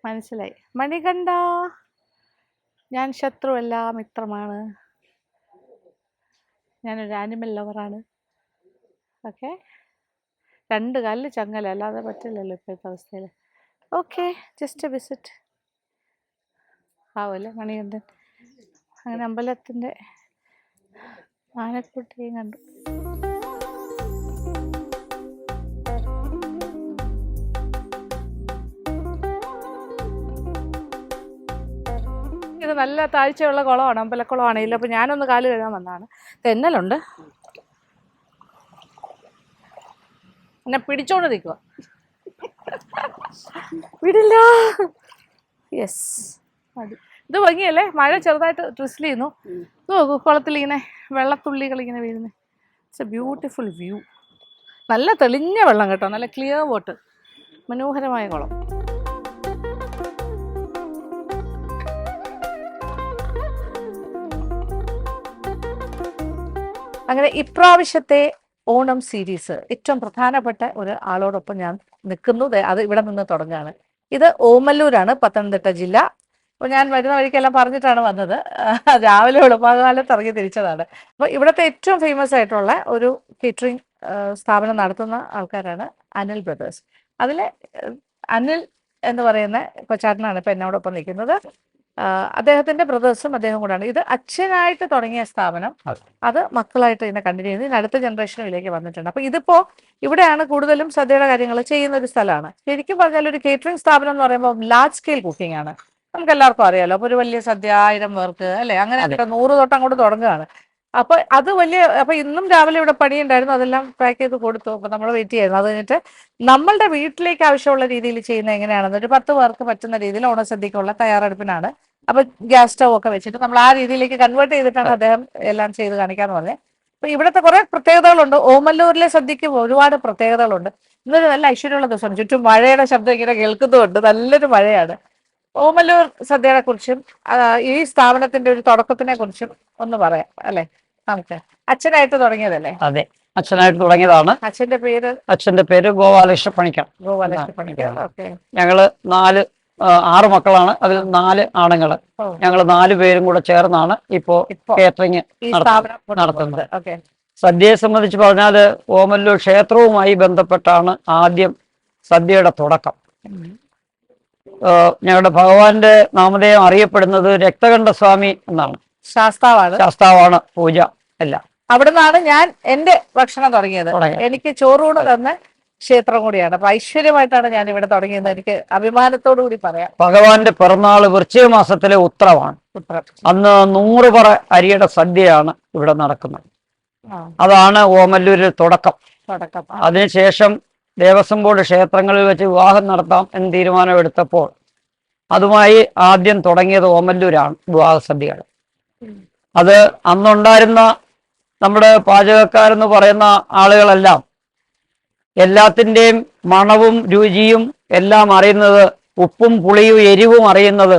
മനസ്സിലായി. മണികണ്ഠ, ഞാൻ ശത്രുവല്ല, മിത്രമാണ്. ഞാനൊരു ആനിമൽ ലവറാണ്. ഓക്കെ, 2 കാലിൽ ചങ്ങല, അല്ലാതെ പറ്റില്ലല്ലോ ഇപ്പോഴത്തെ അവസ്ഥയിൽ. Okay, just a visit. ആവല്ലേ മണികണ്ഠൻ. അങ്ങനെ അമ്പലത്തിൻ്റെ ആനക്കുട്ടിയും കണ്ടു. ഇത് നല്ല താഴ്ചയുള്ള കുളമാണ്, അമ്പലക്കുളമാണെങ്കിലും. അപ്പോൾ ഞാനൊന്ന് കാല് കഴുകാൻ വന്നതാണ്. തെന്നലുണ്ട്, എന്നെ പിടിച്ചോണ്ട് നിൽക്കുക, വിടില്ല. യെസ്, മതി. ഇത് ഭംഗിയല്ലേ, മഴ ചെറുതായിട്ട് ട്രിസിൽ ചെയ്യുന്നു. നോക്കൂ, കുളത്തിൽ ഇങ്ങനെ വെള്ളത്തുള്ളികൾ ഇങ്ങനെ വീഴുന്നത്. It's A beautiful view. നല്ല തെളിഞ്ഞ വെള്ളം കേട്ടോ, നല്ല ക്ലിയർ വാട്ടർ, മനോഹരമായ കുളം. അങ്ങനെ ഇപ്രാവശ്യത്തെ ഓണം സീരീസ് ഏറ്റവും പ്രധാനപ്പെട്ട ഒരു ആളോടൊപ്പം ഞാൻ നിൽക്കുന്നു. അത് ഇവിടെ നിന്ന് തുടങ്ങുകയാണ്. ഇത് ഓമല്ലൂരാണ്, പത്തനംതിട്ട ജില്ല. അപ്പോൾ ഞാൻ വരുന്ന വഴിക്കെല്ലാം പറഞ്ഞിട്ടാണ് വന്നത്. രാവിലെ എളുപ്പകാലത്ത് ഇറങ്ങി തിരിച്ചതാണ്. അപ്പോൾ ഇവിടുത്തെ ഏറ്റവും ഫേമസ് ആയിട്ടുള്ള ഒരു കേറ്ററിംഗ് സ്ഥാപനം നടത്തുന്ന ആൾക്കാരാണ് അനിൽ ബ്രദേഴ്സ്. അതിൽ അനിൽ എന്ന് പറയുന്ന കൊച്ചാട്ടനാണ് ഇപ്പം എന്നോടൊപ്പം നിൽക്കുന്നത്. അദ്ദേഹത്തിന്റെ ബ്രദേഴ്സും അദ്ദേഹം കൂടാണ്. ഇത് അച്ഛനായിട്ട് തുടങ്ങിയ സ്ഥാപനം, അത് മക്കളായിട്ട് ഇതിനെ കണ്ടിന്യൂ ചെയ്ത് അടുത്ത ജനറേഷനും ഇതിലേക്ക് വന്നിട്ടുണ്ട്. അപ്പോൾ ഇതിപ്പോ ഇവിടെയാണ് കൂടുതലും സദ്യയുടെ കാര്യങ്ങൾ ചെയ്യുന്ന ഒരു സ്ഥലമാണ്. ശരിക്കും പറഞ്ഞാൽ ഒരു കേറ്ററിംഗ് സ്ഥാപനം എന്ന് പറയുമ്പോൾ ലാർജ് സ്കെയിൽ കുക്കിംഗ് ആണ്, നമുക്ക് എല്ലാവർക്കും അറിയാലോ. അപ്പോൾ ഒരു വലിയ സദ്യ 1000 പേർക്ക് അല്ലെ, അങ്ങനെ 100 തൊട്ട് അങ്ങോട്ട് തുടങ്ങുകയാണ്. അപ്പൊ അത് വലിയ, അപ്പൊ ഇന്നും രാവിലെ ഇവിടെ പണിയുണ്ടായിരുന്നു, അതെല്ലാം പാക്ക് ചെയ്ത് കൊടുത്തു. അപ്പൊ നമ്മൾ വെയിറ്റ് ചെയ്യുന്നു. അത് കഴിഞ്ഞിട്ട് നമ്മളുടെ വീട്ടിലേക്ക് ആവശ്യമുള്ള രീതിയിൽ ചെയ്യുന്നത് എങ്ങനെയാണെന്ന് ഒരു 10 പേർക്ക് പറ്റുന്ന രീതിയിൽ ഓണസദ്യക്കുള്ള തയ്യാറെടുപ്പിനാണ്. അപ്പൊ ഗ്യാസ് സ്റ്റവ് ഒക്കെ വെച്ചിട്ട് നമ്മൾ ആ രീതിയിലേക്ക് കൺവേർട്ട് ചെയ്തിട്ടാണ് അദ്ദേഹം എല്ലാം ചെയ്ത് കാണിക്കാന്ന് പറഞ്ഞത്. അപ്പൊ ഇവിടുത്തെ കുറെ പ്രത്യേകതകളുണ്ട്. ഓമല്ലൂരിലെ സദ്യക്ക് ഒരുപാട് പ്രത്യേകതകളുണ്ട്. ഇന്നൊരു നല്ല ഐശ്വര്യമുള്ള ദിവസമാണ്. ചുറ്റും മഴയുടെ ശബ്ദം ഇങ്ങനെ കേൾക്കുന്നുണ്ട്. നല്ലൊരു മഴയാണ്. ഓമല്ലൂർ സദ്യയെ കുറിച്ചും ഈ സ്ഥാപനത്തിന്റെ ഒരു തുടക്കത്തിനെ കുറിച്ചും ഒന്ന് പറയാം അല്ലെ നമുക്ക്. അച്ഛനായിട്ട് തുടങ്ങിയതല്ലേ? അതെ, അച്ഛനായിട്ട് തുടങ്ങിയതാണ്. അച്ഛന്റെ പേര് ഗോപാലകൃഷ്ണ പണിക്കർ. ഗോപാലകൃഷ്ണ പണിക്കർ. ഓക്കെ. ഞങ്ങള് 6 മക്കളാണ്. അതിൽ 4 ആണുങ്ങള്. ഞങ്ങൾ 4 പേരും കൂടെ ചേർന്നാണ് ഇപ്പോ കേറ്ററിംഗ് നടത്തുന്നത്. ഓക്കെ. സദ്യയെ സംബന്ധിച്ച് പറഞ്ഞാല് ഓമല്ലൂർ ക്ഷേത്രവുമായി ബന്ധപ്പെട്ടാണ് ആദ്യം സദ്യയുടെ തുടക്കം. ഞങ്ങളുടെ ഭഗവാന്റെ നാമധേയം അറിയപ്പെടുന്നത് രക്തകണ്ഠസ്വാമി എന്നാണ്. ശാസ്താവാണ് പൂജ എല്ലാം. അവിടെ നിന്നാണ് ഞാൻ എന്റെ ഭക്ഷണം തുടങ്ങിയത്. എനിക്ക് ചോറൂണ് തന്ന ക്ഷേത്രം കൂടിയാണ്. അപ്പൊ ഐശ്വര്യമായിട്ടാണ് ഞാൻ ഇവിടെ തുടങ്ങിയത്. എനിക്ക് അഭിമാനത്തോടു കൂടി പറയാം. ഭഗവാന്റെ പിറന്നാള് വൃശ്ചിക മാസത്തിലെ ഉത്രമാണ്. അന്ന് 100 പറ അരിയുടെ സദ്യയാണ് ഇവിടെ നടക്കുന്നത്. അതാണ് ഓമല്ലൂരിൽ തുടക്കം. അതിനുശേഷം ദേവസ്വം ബോർഡ് ക്ഷേത്രങ്ങളിൽ വെച്ച് വിവാഹം നടത്താം എന്ന് തീരുമാനമെടുത്തപ്പോൾ അതുമായി ആദ്യം തുടങ്ങിയത് ഓമല്ലൂരാണ് വിവാഹ സദ്യകൾ. അത് അന്നുണ്ടായിരുന്ന നമ്മുടെ പാചകക്കാരെന്ന് പറയുന്ന ആളുകളെല്ലാം എല്ലാത്തിൻ്റെയും മണവും രുചിയും എല്ലാം അറിയുന്നത്, ഉപ്പും പുളിയും എരിവും അറിയുന്നത്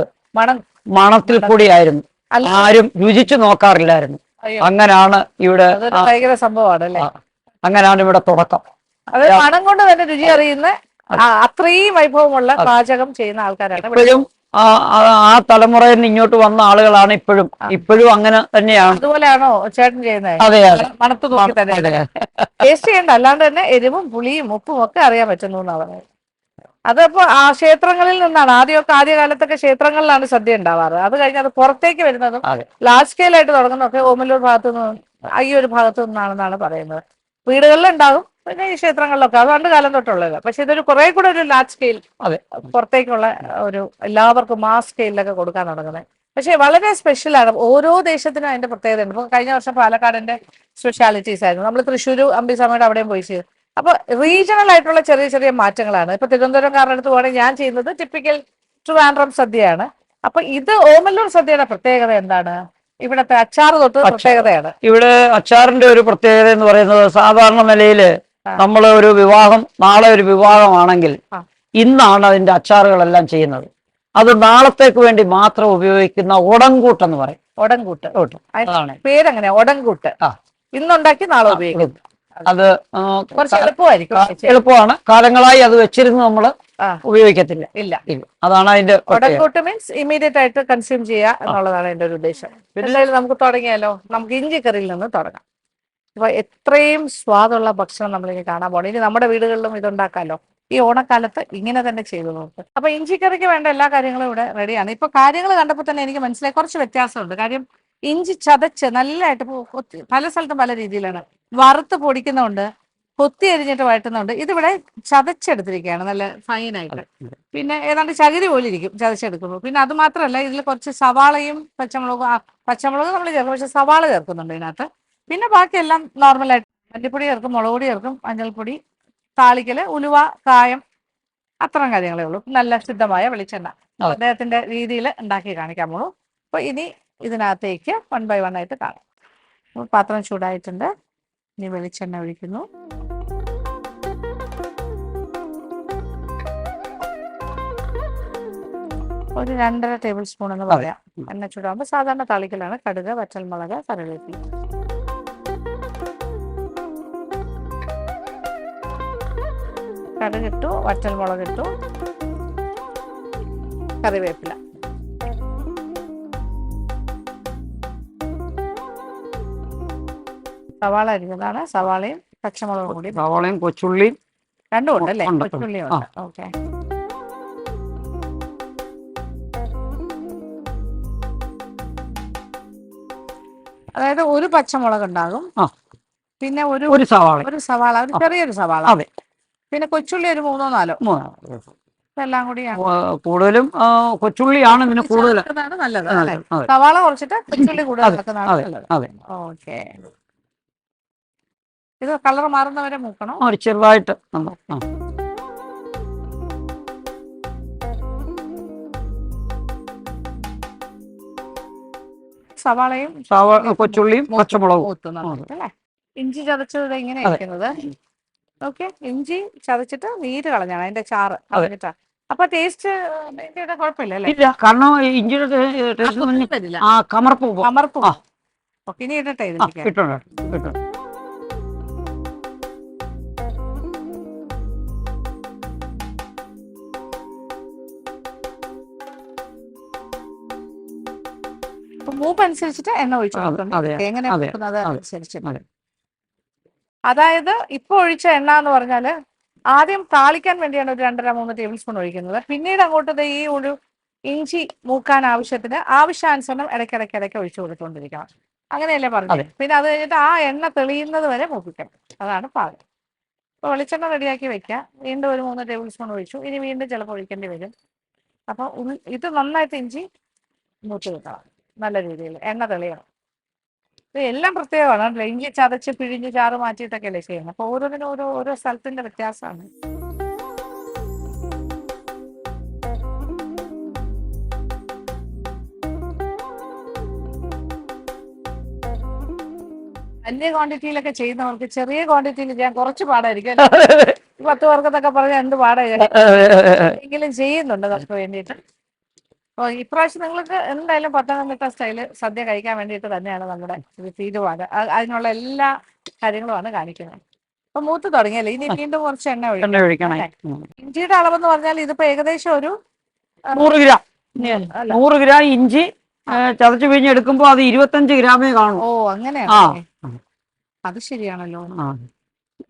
മണത്തിൽ കൂടിയായിരുന്നു. ആരും രുചിച്ചു നോക്കാറില്ലായിരുന്നു. അങ്ങനാണ് ഇവിടെ ഭയങ്കര സംഭവമാണ് അല്ലേ? അങ്ങനാണ് ഇവിടെ തുടക്കം. അത് മണം കൊണ്ട് തന്നെ രുചി അറിയുന്ന അത്രയും വൈഭവമുള്ള പാചകം ചെയ്യുന്ന ആൾക്കാരാണ്. ഇപ്പോഴും ആ തലമുറയിൽ നിന്ന് ഇങ്ങോട്ട് വന്ന ആളുകളാണ് ഇപ്പോഴും അങ്ങനെ തന്നെയാണ്. അതുപോലെയാണോ ചേട്ടൻ ചെയ്യുന്നത്? അതെ അതെ. മണത്ത് നോക്കി തന്നെ ടേസ്റ്റ് ചെയ്യണ്ട, അല്ലാണ്ട് തന്നെ എരിവും പുളിയും ഉപ്പും ഒക്കെ അറിയാൻ പറ്റുന്നു എന്നാ പറയുന്നത്. അതപ്പോ ആ ക്ഷേത്രങ്ങളിൽ നിന്നാണ് ആദ്യകാലത്തൊക്കെ ക്ഷേത്രങ്ങളിലാണ് സദ്യ ഉണ്ടാവാറ്. അത് കഴിഞ്ഞ് അത് പുറത്തേക്ക് വരുന്നതും ലാർജ് സ്കെയിൽ ആയിട്ട് തുടങ്ങുന്നതൊക്കെ ഓമല്ലൂർ ഭാഗത്തു നിന്ന് ഈ ഒരു ഭാഗത്തു നിന്നാണെന്നാണ് പറയുന്നത്. വീടുകളിൽ ഉണ്ടാകും, പിന്നെ ഈ ക്ഷേത്രങ്ങളിലൊക്കെ അത് പണ്ട് കാലം തൊട്ടുള്ളത്. പക്ഷെ ഇതൊരു കുറെ കൂടെ ഒരു ലാർജ് സ്കെയിൽ, പുറത്തേക്കുള്ള ഒരു എല്ലാവർക്കും മാസ് സ്കെയിലൊക്കെ കൊടുക്കാൻ തുടങ്ങുന്നത്. പക്ഷെ വളരെ സ്പെഷ്യലാണ്. ഓരോ ദേശത്തിനും അതിന്റെ പ്രത്യേകത ഉണ്ട്. ഇപ്പൊ കഴിഞ്ഞ വർഷം പാലക്കാടിന്റെ സ്പെഷ്യാലിറ്റീസ് ആയിരുന്നു. നമ്മൾ തൃശ്ശൂർ അമ്പിസ്വാമിയുടെ അവിടെയും പോയി ചെയ്തു. അപ്പൊ റീജിയണൽ ആയിട്ടുള്ള ചെറിയ ചെറിയ മാറ്റങ്ങളാണ്. ഇപ്പൊ തിരുവനന്തപുരംകാരുടെ അടുത്ത് പോകണമെങ്കിൽ ഞാൻ ചെയ്യുന്നത് ടിപ്പിക്കൽ ട്രിവാൻഡ്രം സദ്യയാണ്. അപ്പൊ ഇത് ഓമല്ലൂർ സദ്യയുടെ പ്രത്യേകത എന്താണ്? ഇവിടത്തെ അച്ചാർ തൊട്ട് പ്രത്യേകതയാണ്. ഇവിടെ അച്ചാറിന്റെ ഒരു പ്രത്യേകത എന്ന് പറയുന്നത്, സാധാരണ നിലയില് നമ്മൾ ഒരു വിവാഹം, നാളെ ഒരു വിവാഹമാണെങ്കിൽ ഇന്നാണ് അതിന്റെ അച്ചാറുകളെല്ലാം ചെയ്യുന്നത്. അത് നാളത്തേക്ക് വേണ്ടി മാത്രം ഉപയോഗിക്കുന്ന ഒടങ്കൂട്ട് എന്ന് പറയും. ഒടങ്കൂട്ട് പേരെങ്ങനെയാ? ഒടങ്കൂട്ട്. ഇന്നുണ്ടാക്കി നാളെ ഉപയോഗിക്കും. അത് കുറച്ച് എളുപ്പമാണ്. കാലങ്ങളായി അത് വെച്ചിരുന്ന് നമ്മൾ ഉപയോഗിക്കത്തില്ല. ഇല്ല. അതാണ് അതിന്റെ ഒടങ്കൂട്ട് മീൻസ് ഇമ്മീഡിയറ്റ് ആയിട്ട് കൺസ്യൂം ചെയ്യുക എന്നുള്ളതാണ് അതിന്റെ ഒരു ഉദ്ദേശം. എന്തായാലും നമുക്ക് തുടങ്ങിയാലോ? നമുക്ക് ഇഞ്ചിക്കറിയിൽ നിന്ന് തുടങ്ങാം. അപ്പൊ എത്രയും സ്വാദുള്ള ഭക്ഷണം നമ്മളിനി കാണാൻ പോകണം. ഇനി നമ്മുടെ വീടുകളിലും ഇതുണ്ടാക്കാമല്ലോ. ഈ ഓണക്കാലത്ത് ഇങ്ങനെ തന്നെ ചെയ്തു നോക്ക്. അപ്പൊ ഇഞ്ചിക്കറിക്ക് വേണ്ട എല്ലാ കാര്യങ്ങളും ഇവിടെ റെഡിയാണ്. ഇപ്പൊ കാര്യങ്ങൾ കണ്ടപ്പോൾ തന്നെ എനിക്ക് മനസ്സിലായി കുറച്ച് വ്യത്യാസമുണ്ട്. കാര്യം ഇഞ്ചി ചതച്ച് നല്ലതായിട്ട് പല സ്ഥലത്തും പല രീതിയിലാണ്. വറുത്ത് പൊടിക്കുന്നുണ്ട്, കൊത്തി അരിഞ്ഞിട്ട് വഴറ്റുന്നുണ്ട്. ഇതിവിടെ ചതച്ചെടുത്തിരിക്കുകയാണ് നല്ല ഫൈനായിട്ട്. പിന്നെ ഏതാണ്ട് ചകിരി പോലെ ഇരിക്കും ചതച്ചെടുക്കുമ്പോൾ. പിന്നെ അത് മാത്രമല്ല, ഇതിൽ കുറച്ച് സവാളയും പച്ചമുളക് നമ്മൾ ചേർക്കും, പക്ഷെ സവാള ചേർക്കുന്നുണ്ട് ഇതിനകത്ത്. പിന്നെ ബാക്കിയെല്ലാം നോർമലായിട്ട് മല്ലിപ്പൊടി ചേർക്കും, മുളക് പൊടി ചേർക്കും, മഞ്ഞൾപ്പൊടി, താളിക്കല്, ഉലുവ, കായം, അത്തരം കാര്യങ്ങളേ ഉള്ളൂ. നല്ല ശുദ്ധമായ വെളിച്ചെണ്ണ അദ്ദേഹത്തിന്റെ രീതിയിൽ ഉണ്ടാക്കി കാണിക്കാൻ പോണു. അപ്പൊ ഇനി ഇതിനകത്തേക്ക് 1 by 1 ആയിട്ട് കാണാം. പാത്രം ചൂടായിട്ടുണ്ട്. ഇനി വെളിച്ചെണ്ണ ഒഴിക്കുന്നു. ഒരു 2.5 ടേബിൾ സ്പൂൺ എന്ന് പറയാം. എണ്ണ ചൂടാകുമ്പോൾ സാധാരണ താളിക്കലാണ്. കടുക്, വറ്റൽമുളക്, കറിവേപ്പില. കടുക് ഇട്ടു, വറ്റൽമുളക് ഇട്ടു, കറിവേപ്പില. സവാള അരിഞ്ഞതാണ്. സവാളയും പച്ചമുളകും കൂടി. സവാളയും കൊച്ചുള്ളിയും രണ്ടും ഉണ്ട് അല്ലേ? കൊച്ചുള്ളിയും ഉണ്ട്. ഓക്കെ. അതായത് ഒരു പച്ചമുളക് ഉണ്ടാകും, പിന്നെ ഒരു സവാള, ഒരു ചെറിയൊരു സവാള, പിന്നെ കൊച്ചുള്ളി ഒരു 3-4. ഇതെല്ലാം കൂടി കൂടുതലും കൊച്ചുള്ളിയാണ് ഇതിന് കൂടുതൽ നല്ലത്. അതെ. സവാള കുറച്ചിട്ട് കൊച്ചുള്ളി കൂടുതൽ അതെ ചേർക്കുന്നതാണ് അതെ നല്ലത്. അതെ. ഓക്കെ. ഇത് കളർ മാറുന്നവരെ മൂക്കണോ? ഒരു ചെറുതായിട്ട് സവാളയും കൊച്ചുള്ളിയും പച്ചമുളകും അല്ലേ? ഇഞ്ചി ചതച്ചത് ഇങ്ങനെ ഇരിക്കുന്നത്. ഓക്കെ. ഇഞ്ചി ചതച്ചിട്ട് നീര് കളഞ്ഞാണ് അതിന്റെ ചാറ് കളഞ്ഞിട്ടാ. അപ്പൊ ടേസ്റ്റ് കുഴപ്പമില്ല അല്ലേ? ഇല്ല, കാരണം ഇഞ്ചിയുടെ ടേസ്റ്റ് കമർപ്പ്. ഓക്കെ. ഇനി ഇടട്ടെ ഇതിലേക്ക്? കിട്ടും. അപ്പൊ മൂപ്പ് അനുസരിച്ചിട്ട് എണ്ണ ഒഴിച്ചു കൊടുക്കണം. എങ്ങനെ മൂക്കുന്നത് അനുസരിച്ചിട്ട്. അതായത് ഇപ്പൊ ഒഴിച്ച എണ്ണ എന്ന് പറഞ്ഞാല് ആദ്യം താളിക്കാൻ വേണ്ടിയാണ് ഒരു 2.5-3 ടേബിൾ സ്പൂൺ ഒഴിക്കുന്നത്. പിന്നീട് അങ്ങോട്ട് ഈ ഒരു ഇഞ്ചി മൂക്കാൻ ആവശ്യാനുസരണം ഇടയ്ക്കിടയ്ക്ക് ഒഴിച്ചു കൊടുത്തുകൊണ്ടിരിക്കണം. അങ്ങനെയല്ലേ പറഞ്ഞത്? പിന്നെ അത് കഴിഞ്ഞിട്ട് ആ എണ്ണ തെളിയുന്നത് വരെ മൂപ്പിക്കണം. അതാണ് പാകം. അപ്പോൾ വെളിച്ചെണ്ണ റെഡിയാക്കി വെക്കുക. വീണ്ടും ഒരു 3 ടേബിൾ സ്പൂൺ ഒഴിച്ചു. ഇനി വീണ്ടും ചിലപ്പോൾ ഒഴിക്കേണ്ടി വരും. അപ്പോൾ ഇത് നന്നായിട്ട് ഇഞ്ചി മൂത്ത് കിട്ടണം. നല്ല രീതിയിൽ എണ്ണ തെളിയണം. ഇത് എല്ലാം പ്രത്യേകമാണ്. ഇഞ്ചി ചതച്ച് പിഴിഞ്ഞ് ചാറ് മാറ്റിയിട്ടൊക്കെ അല്ലേ ചെയ്യുന്നത്. അപ്പോൾ ഓരോന്നിനും ഓരോ സ്ഥലത്തിന്റെ വ്യത്യാസമാണ്. വലിയ ക്വാണ്ടിറ്റിയിലൊക്കെ ചെയ്യുന്നവർക്ക് ചെറിയ ക്വാണ്ടിറ്റിയിൽ ചെയ്യാൻ കുറച്ച് പാടായിരിക്കും. 10 പേർക്കെന്നൊക്കെ പറഞ്ഞാൽ എന്ത് പാടായിരിക്കും. എങ്കിലും ചെയ്യുന്നുണ്ട് നമുക്ക് വേണ്ടിയിട്ട്. അപ്പോൾ ഇപ്രാവശ്യം നിങ്ങൾക്ക് എന്തായാലും പത്തനംതിട്ട സ്റ്റൈല് സദ്യ കഴിക്കാൻ വേണ്ടിയിട്ട് തന്നെയാണ് നമ്മുടെ തീരുമാനം. അതിനുള്ള എല്ലാ കാര്യങ്ങളുമാണ് കാണിക്കുന്നത്. അപ്പൊ മൂത്ത് തുടങ്ങിയല്ലേ? ഇനി വീണ്ടും കുറച്ച് എണ്ണ ഒഴിക്കണം. ഇഞ്ചിയുടെ അളവെന്ന് പറഞ്ഞാൽ ഇതിപ്പോ ഏകദേശം ഒരു 100 ഗ്രാം ഇഞ്ചി ചതച്ച് പിഴിഞ്ഞെടുക്കുമ്പോ അത് 25 ഗ്രാമേ കാണും. ഓ, അങ്ങനെയാണ്. അത് ശരിയാണല്ലോ.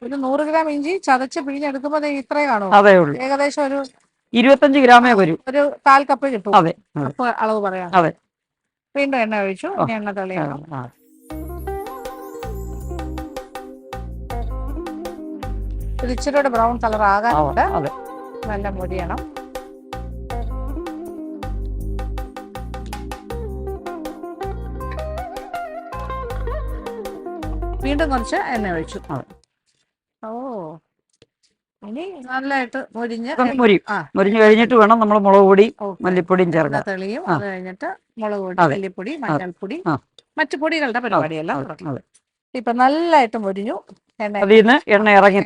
ഒരു 100 ഗ്രാം ഇഞ്ചി ചതച്ച് പിഴിഞ്ഞെടുക്കുമ്പോ ഇത്രേ കാണും. അതേ ഉള്ളൂ. ഏകദേശം ഒരു 25 ഗ്രാമേ വരും. ഒരു 1/4 കപ്പ് കിട്ടും. അതെ. അപ്പൊ അളവ് പറയാം. അതെ. വീണ്ടും എണ്ണ ഒഴിച്ചു. ഇനി എണ്ണ തെളിയണം. ഇച്ചിരിയുടെ ബ്രൗൺ കളർ ആകാനുണ്ട്. നല്ല മുരിയണം. വീണ്ടും കുറച്ച് എണ്ണ ഒഴിച്ചു. ഓ, ഇനി നല്ലതായിട്ട് മുരിഞ്ഞ് കഴിഞ്ഞിട്ട് വേണം നമ്മൾ മുളക് പൊടി മല്ലിപ്പൊടിയും ചേർക്കാൻ. തെളിയും. അത് കഴിഞ്ഞിട്ട് മുളക് പൊടി, മല്ലിപ്പൊടി, മഞ്ഞൾപ്പൊടി, മറ്റു പൊടികളുടെ പരിപാടിയെല്ലാം. ഇപ്പൊ നല്ലതായിട്ട് മുരിഞ്ഞു. എണ്ണ ഇറങ്ങി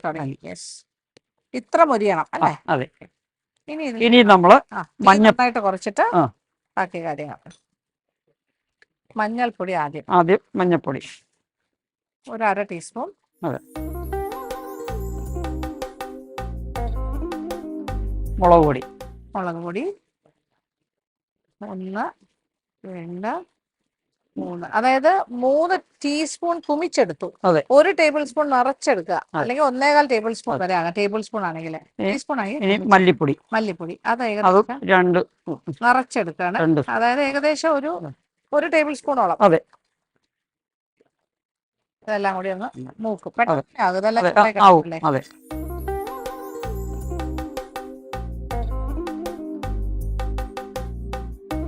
തുടങ്ങി. യെസ്, ഇത്ര മുരിയണം അല്ലേ? അതെ. ഇനി നമ്മള് മഞ്ഞളായിട്ട് കുറച്ചിട്ട് ബാക്കി കാര്യങ്ങൾ. മഞ്ഞൾപ്പൊടി ആദ്യം മഞ്ഞൾപ്പൊടി ഒരു 1/2 ടീസ്പൂൺ. മുളക് പൊടി 1, 2, 3. അതായത് 3 ടീസ്പൂൺ കുമിച്ചെടുത്തു. 1 ടേബിൾ സ്പൂൺ നിറച്ചെടുക്കുക. അല്ലെങ്കിൽ 1.25 ടേബിൾ സ്പൂൺ വരെ ആകാം. ടേബിൾ സ്പൂൺ ആണെങ്കിൽ ടീസ്പൂൺ ആയി. മല്ലിപ്പൊടി അത് ഏകദേശം 2 നിറച്ചെടുക്കാണ്. അതായത് ഏകദേശം ഒരു ടേബിൾ സ്പൂണോളം. ഇതെല്ലാം കൂടി ഒന്ന് മൂക്കും. പെട്ടെന്ന്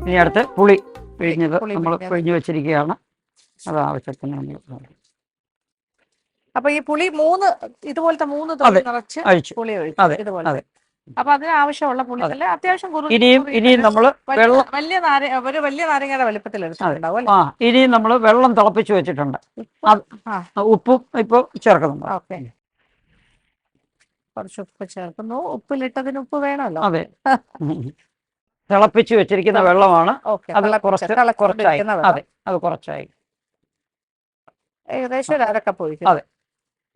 ഇനി അടുത്ത് പുളി പിഴിഞ്ഞത് നമ്മൾ പിഴിഞ്ഞു വെച്ചിരിക്കുകയാണ്. അത് ആവശ്യത്തിന്. അപ്പൊ ഈ പുളി ഇതുപോലത്തെ 3 നിറച്ച് പുളി ഒഴിച്ചു. ഇതുപോലെ. അപ്പൊ അതിന് ആവശ്യമുള്ള പുളി അത്യാവശ്യം ഇനി നമ്മള് വലിയ നാരങ്ങയുടെ വലുപ്പത്തിൽ എടുത്തിട്ടുണ്ടാവും. ഇനി നമ്മള് വെള്ളം തിളപ്പിച്ച് വെച്ചിട്ടുണ്ട്. ഉപ്പും ഇപ്പൊ ചേർക്കുന്നുണ്ട്. ഓക്കെ. കുറച്ച് ഉപ്പ് ചേർക്കുന്നു. ഉപ്പിലിട്ടതിന് ഉപ്പ് വേണമല്ലോ. അതെ. തിളപ്പിച്ച് വെച്ചിരിക്കുന്ന വെള്ളമാണ്. അത് കുറച്ചായി. അതെ, അത് കുറച്ചായി. ഏകദേശം 1/2 കപ്പ് ഒഴിക്കും. അതെ.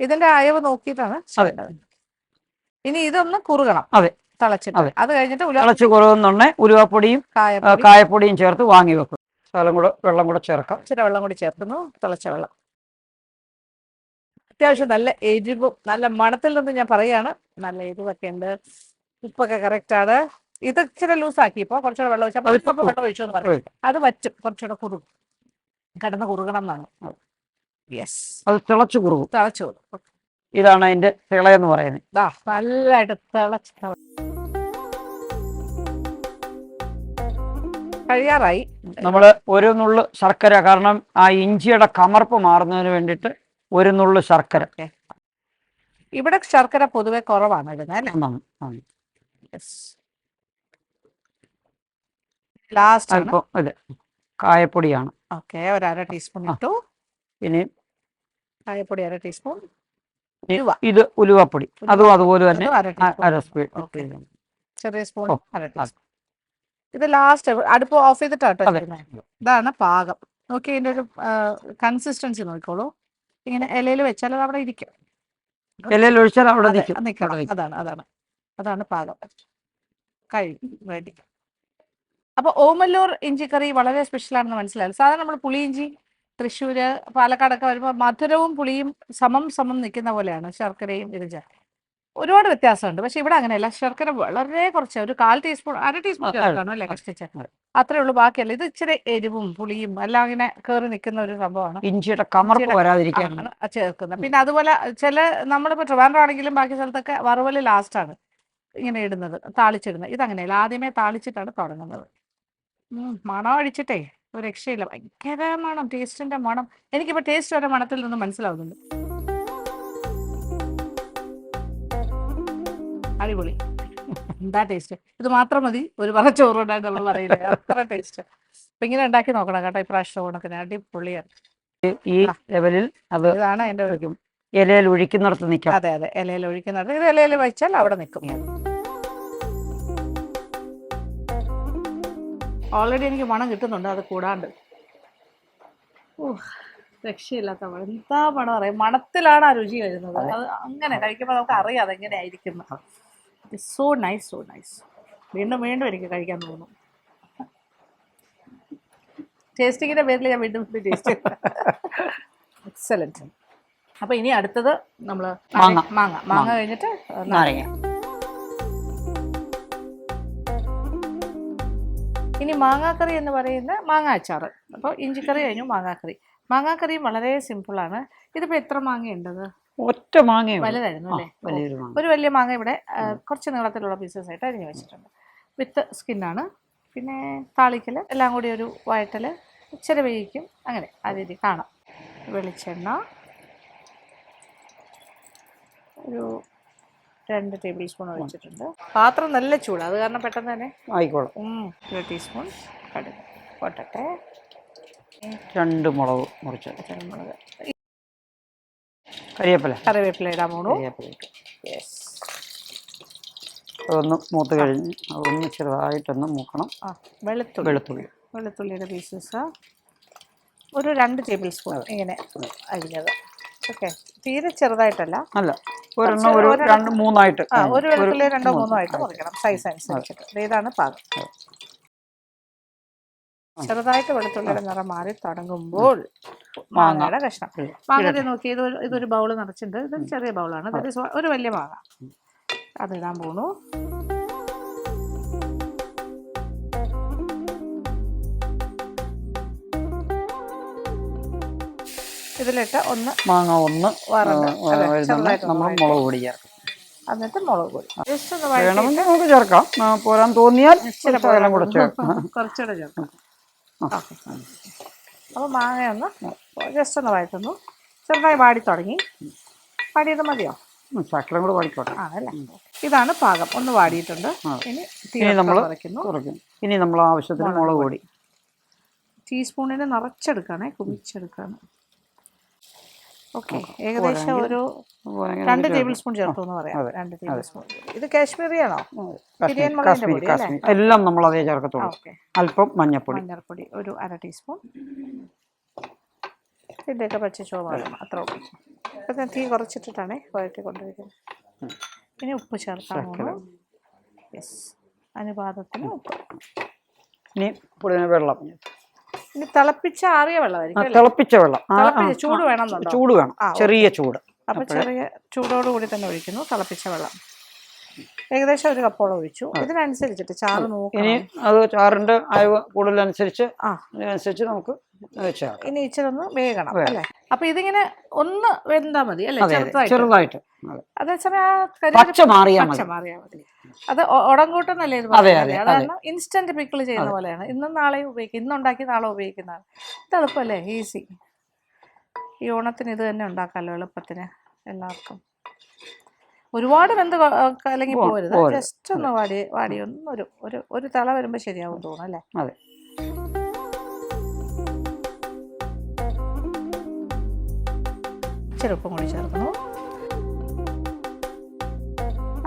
ഇതിന്റെ അയവ് നോക്കിയിട്ടാണ്. ഇനി ഇതൊന്ന് കുറുകണം. അതെ, തിളച്ചിട്ട്. അത് കഴിഞ്ഞിട്ട് തിളച്ച് കുറുകുന്നുണ്ടെ ഉലുവാപ്പൊടിയും കായപ്പൊടിയും ചേർത്ത് വാങ്ങി വെക്കും. വെള്ളം കൂടെ ചേർക്കാം. ഇച്ചിരി വെള്ളം കൂടി ചേർക്കുന്നു. തിളച്ച വെള്ളം. അത്യാവശ്യം നല്ല എരിവും നല്ല മണത്തിൽ നിന്ന് ഞാൻ പറയാണ്. നല്ല എരിവൊക്കെ ഉണ്ട്. ഉപ്പൊക്കെ കറക്റ്റ് ആണ്. ഇത് ഇച്ചിരി ലൂസാക്കി. ഇപ്പൊ കുറച്ചുകൂടെ വെള്ളം ഒഴിച്ചാൽ വെള്ളം ഒഴിച്ചു എന്ന് പറയും. അത് വറ്റും. കുറച്ചുകൂടെ കുറുകും. കിടന്ന് കുറുകണം എന്നാണ്. യെസ്, അത് തിളച്ചു കുറുകും. തിളച്ചു കുറുകും. ഇതാണ് അതിന്റെ തിളയെന്ന് പറയുന്നത്. നല്ലതായിട്ട് തിളച്ച് കഴിയാറായി. നമ്മൾ ഒരു നുള്ളു ശർക്കര, കാരണം ആ ഇഞ്ചിയുടെ കമർപ്പ് മാറുന്നതിന് വേണ്ടിയിട്ട് ഒരു നുള്ളു ശർക്കര. ഇവിടെ ശർക്കര പൊതുവെ കുറവാണ് ഇടുന്നത് അല്ലേ? ലാസ്റ്റ് അല്പം ഇത് കായപ്പൊടിയാണ്. ഓക്കെ, ഒരു 1/2 ടീസ്പൂൺ ഇട്ടു. ഇനി കായപ്പൊടി 1/2 ടീസ്പൂൺ. ഇത് ഉലുവപ്പൊടി, അതും അതുപോലെ തന്നെ 1/2 സ്പൂൺ. ചെറിയ സ്പൂൺ 1/2 ടീസ്പൂൺ. ഇത് ലാസ്റ്റ് അടുപ്പ് ഓഫ് ചെയ്തിട്ടാട്ടോ. ഇതാണ് പാകം. നോക്കി ഇതിന്റെ ഒരു കൺസിസ്റ്റൻസി നോക്കിക്കോളൂ. ഇങ്ങനെ ഇലയിൽ വെച്ചാൽ അത് അവിടെ ഇരിക്കും. ഇലയിൽ ഒഴിച്ചാൽ അവിടെ നിൽക്കണം. അതാണ് പാകം. റെഡി. അപ്പൊ ഓമല്ലൂർ ഇഞ്ചിക്കറി വളരെ സ്പെഷ്യൽ ആണെന്ന് മനസ്സിലായി. സാധാരണ നമ്മൾ പുളിയിഞ്ചി തൃശ്ശൂര് പാലക്കാടൊക്കെ വരുമ്പോൾ മധുരവും പുളിയും സമം നിൽക്കുന്ന പോലെയാണ് ശർക്കരയും ഇരിച്ച. ഒരുപാട് വ്യത്യാസമുണ്ട്. പക്ഷെ ഇവിടെ അങ്ങനെയല്ല. ശർക്കര വളരെ കുറച്ച്, ഒരു 1/4 ടീസ്പൂൺ 1/2 ടീസ്പൂൺ ചേർക്കണം അല്ലേ, കഷ്ടിച്ച്. അത്രേ ഉള്ളൂ. ബാക്കിയല്ല. ഇത് ഇച്ചിരി എരിവും പുളിയും എല്ലാം ഇങ്ങനെ കയറി നിൽക്കുന്ന ഒരു സംഭവമാണ്. ഇഞ്ചിയുടെ കമർപ്പ് വരാതിരിക്കാൻ ചേർക്കുന്നത്. പിന്നെ അതുപോലെ ചില നമ്മളിപ്പോൾ ട്രിവാൻഡ്രം ആണെങ്കിലും ബാക്കി സ്ഥലത്തൊക്കെ വറുവല് ലാസ്റ്റാണ് ഇങ്ങനെ ഇടുന്നത്, താളിച്ചിടുന്നത്. ഇതങ്ങനെയല്ല, ആദ്യമേ താളിച്ചിട്ടാണ് തുടങ്ങുന്നത്. മണം അടിച്ചിട്ടേ ഒരു രക്ഷയില്ല. ഭയങ്കര മണം, ടേസ്റ്റിന്റെ മണം. എനിക്കിപ്പോൾ ടേസ്റ്റ് വരെ മണത്തിൽ നിന്ന് മനസ്സിലാവുന്നുണ്ട്. അടിപൊളി. എന്താ ടേസ്റ്റ്! ഇത് മാത്രം മതി ഒരു പറ ചോറുണ്ടായി നമ്മൾ പറയില്ലേ, അത്ര ടേസ്റ്റ്. അപ്പൊ ഇങ്ങനെ ഉണ്ടാക്കി നോക്കണം കേട്ടോ ഇപ്രാവശ്യം ഓണത്തിന്. അടിപൊളിയാണ്. ഈ ലെവലിൽ അത് ഇതാണ് അതിന്റെ ഇലയിൽ ഒഴിക്കുന്നിടത്ത് നിൽക്കാം. അതെ, ഇലയിൽ ഒഴിക്കുന്നിടത്ത്. ഇത് ഇലയിൽ വെച്ചാൽ അവിടെ നിൽക്കും. ഓൾറെഡി എനിക്ക് മണം കിട്ടുന്നുണ്ട്, അത് കൂടാണ്ട്. രക്ഷയില്ലാത്ത മണം. എന്താ മണം അറിയാം, മണത്തിലാണ് ആ രുചി വരുന്നത്. അത് അങ്ങനെ കഴിക്കുമ്പോൾ നമുക്ക് അറിയാം അതെങ്ങനെ ആയിരിക്കുന്നു. So nice. വീണ്ടും എനിക്ക് കഴിക്കാൻ തോന്നുന്നു. ടേസ്റ്റിങ്ങിന്റെ പേരിൽ ഞാൻ വീണ്ടും ടേസ്റ്റ്. എക്സലന്റ്. അപ്പൊ ഇനി അടുത്തത് നമ്മള് മാങ്ങ കഴിഞ്ഞിട്ട് നാരങ്ങ. ഇനി മാങ്ങാക്കറി എന്ന് പറയുന്ന മാങ്ങ അച്ചാറ്. അപ്പോൾ ഇഞ്ചിക്കറി കഴിഞ്ഞു, മാങ്ങാക്കറിയും വളരെ സിമ്പിളാണ്. ഇതിപ്പോൾ എത്ര മാങ്ങയുണ്ടത്? ഒറ്റ മാങ്ങ വലുതായിരുന്നു അല്ലേ? ഒരു വലിയ മാങ്ങ ഇവിടെ കുറച്ച് നീളത്തിലുള്ള പീസസ് ആയിട്ട് അരിഞ്ഞു വെച്ചിട്ടുണ്ട്. വിത്ത് സ്കിന്നാണ്. പിന്നെ താളിക്കൽ എല്ലാം കൂടി ഒരു വയറ്റൽ, ഇച്ചിരി വേവിക്കും, അങ്ങനെ ആ രീതി കാണാം. വെളിച്ചെണ്ണ ഒരു 2 ടേബിൾ സ്പൂൺ ഒഴിച്ചിട്ടുണ്ട്. പാത്രം നല്ല ചൂടാണ്, അത് കാരണം പെട്ടെന്ന് തന്നെ ആയിക്കോളും. 1 ടീസ്പൂൺ കടുക് പൊട്ടട്ടെ. 2 മുളക് മുറിച്ചത്, കറിവേപ്പില ഇടാൻ പോണു. അതൊന്ന് മൂത്ത് കഴിഞ്ഞ് അതൊന്ന് ചെറുതായിട്ടൊന്ന് മൂക്കണം. വെളുത്തുള്ളിയുടെ പീസസ് ഒരു 2 ടേബിൾ സ്പൂൺ ഇങ്ങനെ അരിഞ്ഞത്. ഓക്കെ, തീരെ ചെറുതായിട്ടല്ല, അല്ല ഒരെണ്ണം ഒരു 2-3 ആയിട്ട്. ഒരു വെളുത്തുള്ളി 2-3 ആയിട്ട് മുറിക്കണം, സൈസ് അനുസരിച്ചിട്ട്. ഇതാണ് പാകം. ചെറുതായിട്ട് വെളുത്തുള്ളിയുടെ നിറം മാറി തുടങ്ങുമ്പോൾ മാങ്ങയുടെ കഷ്ണം. മാങ്ങ നോക്കി, ഇതൊരു ബൗള് നിറച്ചിട്ടുണ്ട്. ഇത് ചെറിയ ബൗളാണ്. ഒരു വലിയ മാങ്ങ അതിടാൻ പോണു. ഇതിലിട്ട് മാങ്ങ ഒന്ന് നമ്മൾ മുളക് പൊടി ചേർക്കാം. എന്നിട്ട് മുളക് പൊടി വേണമെങ്കിൽ നമുക്ക് ചേർക്കാം, പോരാൻ തോന്നിയാൽ കുറച്ചുകൂടെ ചേർക്കാം. അപ്പോൾ മാങ്ങയൊന്ന് ജസ്റ്റ് ഒന്ന് വഴറ്റുന്നു. ചെറുതായി വാടി തുടങ്ങി. വാടിയത് മതിയോ? ശകലം കൂടെ വാടിക്കോട്ടെ. ആണല്ലേ? ഇതാണ് പാകം. ഒന്ന് വാടിയിട്ടുണ്ട്. ഇനി നമ്മൾ കുറയ്ക്കും. ഇനി നമ്മൾ ആവശ്യത്തിന് മുളക് പൊടി ടീസ്പൂണിന് നിറച്ചെടുക്കണേ, കുമിച്ചെടുക്കണം. ഓക്കെ, ഏകദേശം ഒരു 2 ടേബിൾ സ്പൂൺ ചേർത്തു എന്ന് പറയാം. 2 ടേബിൾ സ്പൂൺ. ഇത് കാശ്മീരി ആണോ? ബിരിയാണി മുളകിന്റെ പൊടി അല്ലേ? എല്ലാം നമ്മൾ അതേ ചേർക്കത്തുള്ളൂ. അല്പം മഞ്ഞൾപ്പൊടി ഒരു 1/2 ടീസ്പൂൺ. ഇതിൻ്റെയൊക്കെ പച്ച ചുവ അത്ര ഉള്ളൂ. ഇപ്പം തീ കുറച്ചിട്ടിട്ടാണ് വഴറ്റി കൊണ്ടുവയ്ക്കുന്നത്. ഇനി ഉപ്പ് ചേർക്കാൻ പോകുന്നു. യെസ്, അനുപാതത്തിന് ഉപ്പ്. ഇനി വെള്ളം. ഇനി തിളപ്പിച്ച ആറിയ വെള്ളമായിരിക്കും. തിളപ്പിച്ച വെള്ളം, ചൂട് വേണമെന്നുണ്ടോ? ചൂട് വേണം, ചെറിയ ചൂട്. അപ്പം ചെറിയ ചൂടോടുകൂടി തന്നെ ഒഴിക്കുന്നു തിളപ്പിച്ച വെള്ളം. ഏകദേശം ഒരു കപ്പോളം ഒഴിച്ചു. ഇതിനനുസരിച്ചിട്ട് ചാറ് ഇനി നോക്കണം. അത് ചാറിന്റെ അയവ് കൂടുതലനുസരിച്ച് ഇതിനനുസരിച്ച് നമുക്ക് വെച്ചാൽ ഇനി ഇച്ചിരി ഒന്ന് വേകണം അല്ലേ? അപ്പൊ ഇതിങ്ങനെ ഒന്ന് വെന്താ മതി അല്ലേ? ചെറുതായിട്ട്. അതേസമയം പച്ച മാറിയാൽ മതി. അത് ഉടങ്കൂട്ടെന്നല്ലേ ഇത് പറയുന്നത്? അതാണ് ഇൻസ്റ്റന്റ് പിക്കിൾ ചെയ്യുന്ന പോലെയാണ്. ഇന്നും നാളെയും ഉപയോഗിക്കും. ഇന്നുണ്ടാക്കി നാളെ ഉപയോഗിക്കുന്നതാണ്. ഇത് എളുപ്പമല്ലേ? ഈസി. ഈ ഓണത്തിന് ഇത് തന്നെ ഉണ്ടാക്കാമല്ലോ എളുപ്പത്തിന് എല്ലാവർക്കും. ഒരുപാട് വെന്ത് കലങ്ങി പോരുത്. ജസ്റ്റ് ഒന്ന് വാടി ഒന്ന് ഒരു തള വരുമ്പോൾ ശരിയാവും തോന്നുന്നു അല്ലേ? അതെ. ഇച്ചിരി ഉപ്പും കൂടി ചേർക്കുന്നു.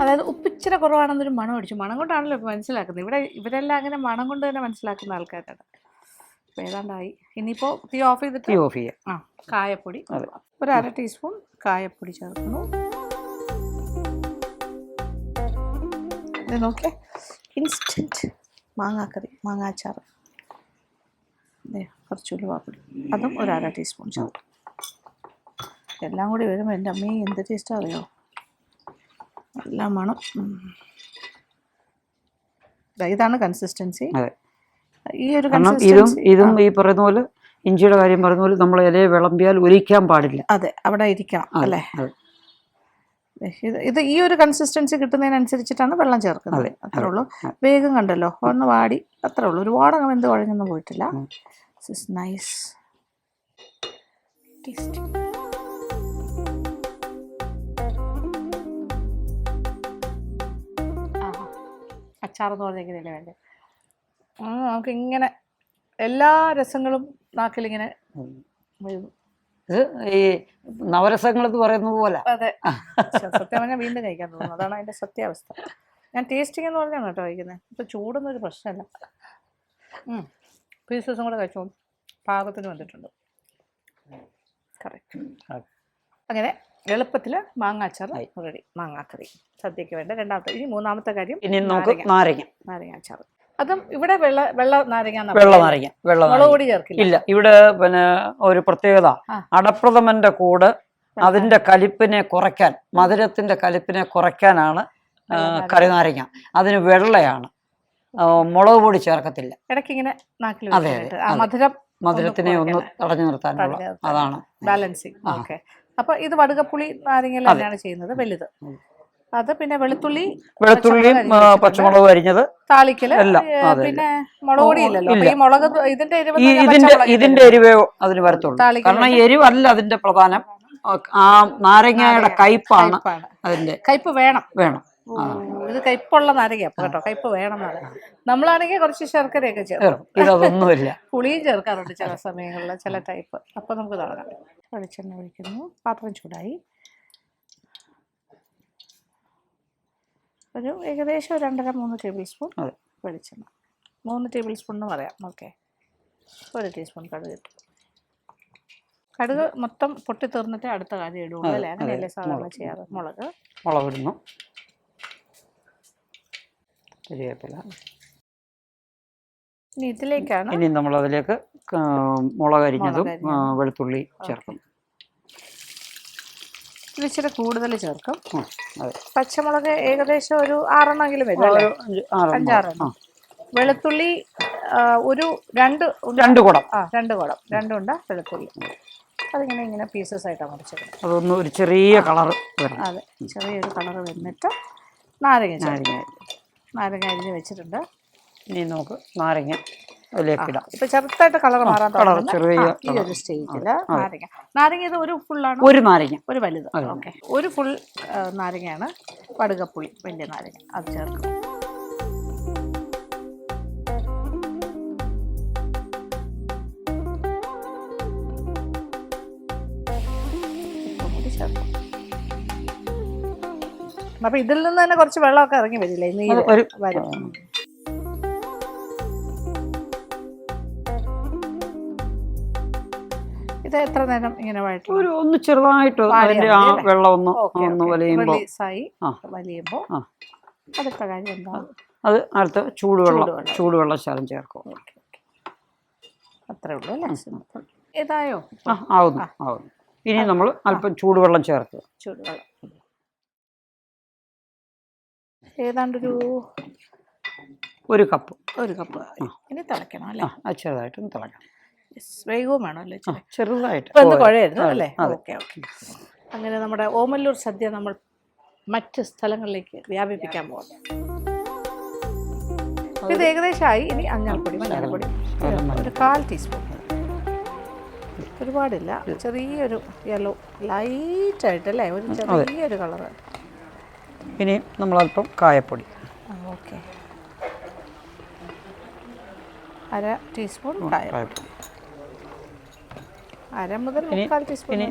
അതായത് ഉപ്പിച്ചിരി കുറവാണെന്നൊരു മണം അടിച്ചു. മണം കൊണ്ടാണല്ലോ ഇപ്പോൾ മനസ്സിലാക്കുന്നത്. ഇവരെല്ലാം അങ്ങനെ മണം കൊണ്ട് തന്നെ മനസ്സിലാക്കുന്ന ആൾക്കാരാണ്. അപ്പോൾ ഏതാണ്ടായി. ഇനിയിപ്പോൾ തീ ഓഫ് ചെയ്തിട്ട് കായപ്പൊടി, ഒരു 1/2 ടീസ്പൂൺ കായപ്പൊടി ചേർക്കുന്നു. ഇത് നോക്കിയേ, ഇൻസ്റ്റൻറ്റ് മാങ്ങാക്കറി, മാങ്ങാച്ചാറ്. കുറച്ച് ഉലുവാപ്പൊടി, അതും ഒരു 1/2 ടീസ്പൂൺ ചേർക്കും. എല്ലാം കൂടി വരുമ്പോൾ എൻ്റെ അമ്മയെ എന്ത് ടേസ്റ്റാണ് അറിയോ? എല്ലാം മണം. ഇതാണ് കൺസിസ്റ്റൻസി. ഈ ഒരു ഇതും ഈ പറയുന്ന പോലെ ഇഞ്ചിയുടെ കാര്യം പറയുന്ന പോലെ നമ്മൾ ഇലയെ വിളമ്പിയാൽ ഒലിക്കാൻ പാടില്ല. അതെ, അവിടെ ഇരിക്കണം അല്ലേ? ഇത് ഈ ഒരു കൺസിസ്റ്റൻസി കിട്ടുന്നതിനനുസരിച്ചിട്ടാണ് വെള്ളം ചേർക്കുന്നത്. അത്രേ ഉള്ളൂ. വേഗം കണ്ടല്ലോ, ഒന്ന് വാടി, അത്രേ ഉള്ളൂ. ഒരുപാട് അങ്ങ് വെന്ത് കുഴഞ്ഞൊന്നും പോയിട്ടില്ല. This is nice tasty. അച്ചാറെന്ന് പറഞ്ഞാൽ എങ്ങനെയല്ലേ വേണ്ടേ? നമുക്കിങ്ങനെ എല്ലാ രസങ്ങളും നാക്കിലിങ്ങനെ. ഇത് ഈ നവരസങ്ങൾ എന്ന് പറയുന്നത് പോലെ. അതെ, സത്യം പറഞ്ഞാൽ വീണ്ടും കഴിക്കാൻ തോന്നുന്നു. അതാണ് അതിൻ്റെ സത്യാവസ്ഥ. ഞാൻ ടേസ്റ്റിംഗ് എന്ന് പറഞ്ഞാണ് കേട്ടോ കഴിക്കുന്നത്. ഇപ്പോൾ ചൂടൊന്നും ഒരു പ്രശ്നമല്ല. പീസസും കൂടെ കഴിച്ചോ, പാകത്തിന് വന്നിട്ടുണ്ട്. കറക്റ്റ്. അങ്ങനെ എളുപ്പത്തിൽ മാങ്ങാച്ചാർ റെഡി. മാങ്ങാക്കറി സദ്യക്ക് വേണ്ട രണ്ടാമത്തെ. ഇനി മൂന്നാമത്തെ കാര്യം, ഇനി നമുക്ക് നാരങ്ങാച്ചാർ. അതും ഇവിടെ വെള്ള നാരങ്ങ, മുളക് പൊടി ചേർക്കില്ല. ഇല്ല, ഇവിടെ പിന്നെ ഒരു പ്രത്യേകത, അടപ്രഥമന്റെ കൂടെ അതിന്റെ കലിപ്പിനെ കുറയ്ക്കാൻ, മധുരത്തിന്റെ കലിപ്പിനെ കുറയ്ക്കാനാണ് കറിനാരങ്ങ. അതിന് വെള്ളയാണ്, മുളക് പൊടി ചേർക്കത്തില്ല. ഇടയ്ക്കിങ്ങനെ മധുരത്തിനെ ഒന്ന് തടഞ്ഞു നിർത്താനുള്ള അതാണ് ബാലൻസിങ്. ഓക്കെ. അപ്പൊ ഇത് വടുകപ്പുളി നാരങ്ങ തന്നെയാണ് ചെയ്യുന്നത്, വലുത്. അത് പിന്നെ വെളുത്തുള്ളിയും പച്ചമുളക് അരിഞ്ഞത്, താളിക്കല്, പിന്നെ മുളക് പൊടി ഇല്ലല്ലോ. ഈ മുളക് ഇതിന്റെ എരിവേ അതിന് വരത്തുള്ളൂ. കാരണം എരിവല്ല അതിന്റെ പ്രധാനം, ആ നാരങ്ങയുടെ കയ്പാണ് അതിന്റെ. കയ്പ് വേണം. ഇത് കയ്പുള്ള നാരങ്ങ കേട്ടോ, കയ്പ് വേണം. നമ്മളാണെങ്കിൽ കുറച്ച് ശർക്കരയൊക്കെ ചേർക്കും. ഇതൊന്നുമില്ല. പുളിയും ചേർക്കാറുണ്ട് ചില സമയങ്ങളിൽ, ചില ടൈപ്പ്. അപ്പൊ നമുക്ക് തുടങ്ങാം. വെളിച്ചെണ്ണ ഒഴിക്കുന്നു. പാത്രം ചൂടായി. ഒരു ഏകദേശം 2.5-3 ടേബിൾ സ്പൂൺ വെളിച്ചെണ്ണ. 3 ടേബിൾ സ്പൂൺ എന്ന് പറയാം. ഓക്കെ. 1 ടീസ്പൂൺ കടുക് ഇട്ടു. കടുക് മൊത്തം പൊട്ടി തീർന്നിട്ട് അടുത്ത കാര്യം ഇടുള്ളൂ അല്ലേ? അങ്ങനെയല്ലേ സാധാരണ ചെയ്യാറ്? മുളക് ഇടുന്നു. കരിവേപ്പില. ഇനി ഇതിലേക്കാണ് നമ്മൾ അതിലേക്ക് മുളക് അരിഞ്ഞതും വെളുത്തുള്ളി ചേർക്കും. ഇച്ചിരി കൂടുതൽ ചേർക്കും. പച്ചമുളക് ഏകദേശം ഒരു 6 വരും, 5-6. വെളുത്തുള്ളി ഒരു 2 കുടം. 2 കുടം, 2 ഉണ്ട വെളുത്തുള്ളി. അതിങ്ങനെ പീസസ് ആയിട്ടാണ് മുറിച്ചെടുക്കുന്നത്. അതൊന്ന് ഒരു ചെറിയ കളർ. അതെ, ചെറിയൊരു കളർ വന്നിട്ട് നാരങ്ങ അരിഞ്ഞ് വെച്ചിട്ടുണ്ട്. ഇനി നമുക്ക് നാരങ്ങ അതിലേക്ക് ഇടാം. ഇപ്പൊ ചെറുതായിട്ട് കളർ മാറാൻ ഈ ഒരു സ്റ്റേജില് നാരങ്ങ ഇത് ഒരു ഫുള്ളാണ്, ഒരു നാരങ്ങ, ഒരു വലുത്. ഓക്കെ, ഒരു ഫുൾ നാരങ്ങയാണ് വടുകപ്പുളി, വലിയ നാരങ്ങ. അത് ചേർക്കും. അപ്പൊ ഇതിൽ നിന്ന് തന്നെ കുറച്ച് വെള്ളമൊക്കെ ഇറങ്ങി വരില്ലേ? വരും. ഇത് എത്ര നേരം ഇങ്ങനെ ഒന്ന് ചെറുതായിട്ട് അതിന്റെ ആ വെള്ളം ഒന്ന് വലിയുമ്പോൾ അടുത്ത കാര്യം എന്താ? അത് അടുത്ത ചൂടുവെള്ളം ശകലം ചേർക്കും. അത്രേ ഉള്ളൂ അല്ലേ? ഇതായോ? ആവുന്നു. ഇനി നമ്മൾ അല്പം ചൂടുവെള്ളം ചേർക്കുക. ചൂടുവെള്ളം ഏതാണ്ടൊരു ഒരു കപ്പ്. ഇനി തിളയ്ക്കണം അല്ലേ? ചെറുതായിട്ടൊന്ന് തിളക്കണം. വേഗവും വേണം അല്ലേ? ചെറുതായിട്ട് ഇപ്പം എന്ത് കുഴയായിരുന്നു അല്ലേ? ഓക്കെ. അങ്ങനെ നമ്മുടെ ഓമല്ലൂർ സദ്യ നമ്മൾ മറ്റ് സ്ഥലങ്ങളിലേക്ക് വ്യാപിപ്പിക്കാൻ പോകുന്നു. ഇത് ഏകദേശമായി. ഇനി മഞ്ഞൾപ്പൊടി ഒരു 1/4 ടീസ്പൂൺ, ഒരുപാടില്ല, ചെറിയൊരു യെല്ലോ ലൈറ്റായിട്ട് അല്ലേ, ഒരു ചെറിയൊരു കളറ്. ഇനി നമ്മളല്പം കായപ്പൊടി. ഓക്കെ, 1/2 ടീസ്പൂൺ കായപ്പൊടി, 1/2 മുതൽ 1/4 ടീസ്പൂൺ.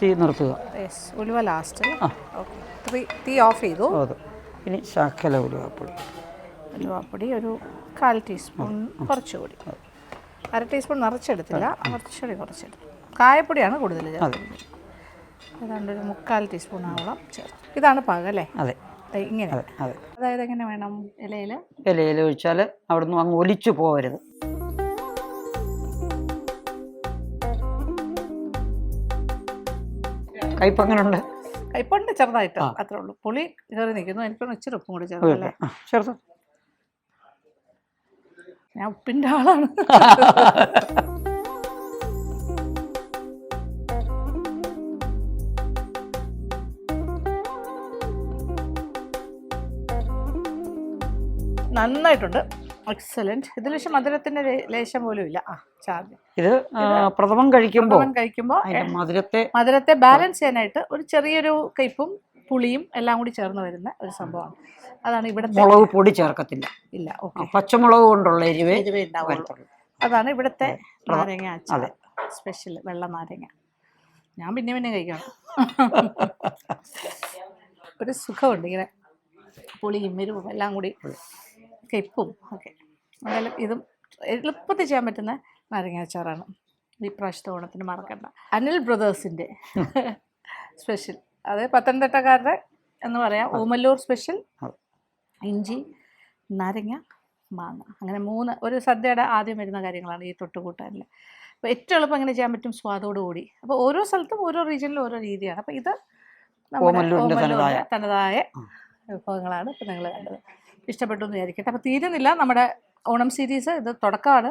തീ നിർത്തുക. യെസ്, ഉലുവ ലാസ്റ്റ്. ഓക്കെ, തീ ഓഫ് ചെയ്തു. ഇനി ശകല ഉലുവാപ്പൊടി ഒരു 1/4 ടീസ്പൂൺ, കുറച്ചുകൂടി, 1/2 ടീസ്പൂൺ നിറച്ചെടുത്തില്ല, കുറച്ചെടുത്തു. കായപ്പൊടിയാണ് കൂടുതൽ ചേർക്കുന്നത്. ഏതാണ്ട് ഒരു 1/4 ടീസ്പൂൺ ആവണം ചേർത്ത്. ഇതാണ് പാകം അല്ലേ? അതെ, ഇങ്ങനെ. അതായത് എങ്ങനെ വേണം? ഇലയിൽ ഒഴിച്ചാൽ അവിടുന്ന് അങ്ങ് ഒലിച്ചു പോകരുത്. കയ്പ് അങ്ങനെ ഉണ്ട്? കയ്പുണ്ട് ചെറുതായിട്ട്, അത്രേ ഉള്ളൂ. പുളി കയറി നിൽക്കുന്നു. എനിക്കൊന്ന് ഇച്ചിരി ഉപ്പും കൂടി ചേർത്തല്ലേ? ചേർത്ത്. ഞാൻ ഉപ്പിൻ്റെ ആളാണ്. നന്നായിട്ടുണ്ട്, എക്സലന്റ്. ഇതിൽ പക്ഷെ മധുരത്തിന്റെ ലേശം പോലും ഇല്ല. ഇത് പ്രഥമൻ കഴിക്കുമ്പോൾ മധുരത്തെ ബാലൻസ് ചെയ്യാനായിട്ട് ഒരു ചെറിയൊരു കയ്പും പുളിയും എല്ലാം കൂടി ചേർന്ന് വരുന്ന ഒരു സംഭവമാണ്. അതാണ് ഇവിടെ. മുളക് പൊടി ചേർക്കത്തില്ല. ഇല്ല, പച്ചമുളക് കൊണ്ടുള്ള എരിവേ ഉണ്ടാവുള്ളൂ. അതാണ് ഇവിടുത്തെ നാരങ്ങ അച്ചാർ സ്പെഷ്യൽ, വെള്ള നാരങ്ങ. ഞാൻ പിന്നെ കഴിക്കണം. ഒരു സുഖമുണ്ട് ഇങ്ങനെ പുളിയും എരിവും എല്ലാം കൂടി, കയ്പും ഒക്കെ. എന്തായാലും ഇതും എളുപ്പത്തിൽ ചെയ്യാൻ പറ്റുന്ന നാരങ്ങ അച്ചാറാണ്. ഈ പ്രാവശ്യത്തെ ഓണത്തിന് മറക്കണ്ട. അനിൽ ബ്രദേഴ്സിൻ്റെ സ്പെഷ്യൽ, അത് പത്തനംതിട്ടക്കാരുടെ എന്ന് പറയാം. ഓമല്ലൂർ സ്പെഷ്യൽ ഇഞ്ചി, നാരങ്ങ, മാങ്ങ, അങ്ങനെ 3 ഒരു സദ്യയുടെ ആദ്യം വരുന്ന കാര്യങ്ങളാണ് ഈ തൊട്ടുകൂട്ടാനിൽ. അപ്പോൾ ഏറ്റവും എളുപ്പം എങ്ങനെ ചെയ്യാൻ പറ്റും? സ്വാദോടുകൂടി. അപ്പോൾ ഓരോ സ്ഥലത്തും ഓരോ റീജിയനിലും ഓരോ രീതിയാണ്. അപ്പോൾ ഇത് നമ്മുടെ തനതായ വിഭവങ്ങളാണ് ഇപ്പോൾ നിങ്ങൾ കണ്ടത്. ഇഷ്ടപ്പെട്ടു എന്ന് വിചാരിക്കട്ടെ. അപ്പോൾ തീരുന്നില്ല നമ്മുടെ ഓണം സീരീസ്, ഇത് തുടക്കമാണ്.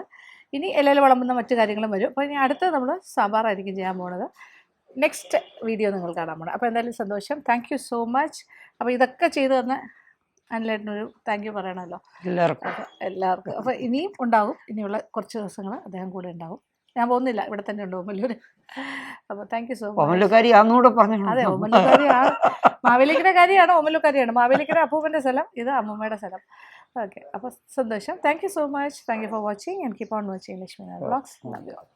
ഇനി ഇലയിൽ വിളമ്പുന്ന മറ്റു കാര്യങ്ങളും വരും. അപ്പോൾ ഇനി അടുത്ത് നമ്മൾ സാമ്പാറായിരിക്കും ചെയ്യാൻ പോകുന്നത്. നെക്സ്റ്റ് വീഡിയോ നിങ്ങൾ കാണാൻ പോകണം. അപ്പോൾ എന്തായാലും സന്തോഷം. Thank you so much. അപ്പോൾ ഇതൊക്കെ ചെയ്തു തന്ന അനിലേട്ടനൊരു താങ്ക് യു പറയണമല്ലോ എല്ലാവർക്കും. അപ്പോൾ ഇനിയും ഉണ്ടാവും, ഇനിയുള്ള കുറച്ച് ദിവസങ്ങൾ അദ്ദേഹം കൂടെ ഉണ്ടാവും. ഞാൻ പോകുന്നില്ല, ഇവിടെ തന്നെ ഉണ്ട് ഓമല്ലൂർ. അപ്പോൾ താങ്ക് യു സോ മച്ച്. അതെ, ഓമല്ലൂർക്കാരിയാണ്. മാവേലിക്കര കാര്യമാണ്, ഓമല്ലൂർക്കാരിയാണ്. മാവേലിക്കര അപ്പൂപ്പൻ്റെ സ്ഥലം, ഇത് അമ്മൂമ്മയുടെ സ്ഥലം. ഓക്കെ, അപ്പോൾ സന്തോഷം. Thank you so much. Thank you for watching and keep on watching Lakshmi Narayana vlogs. Love you all.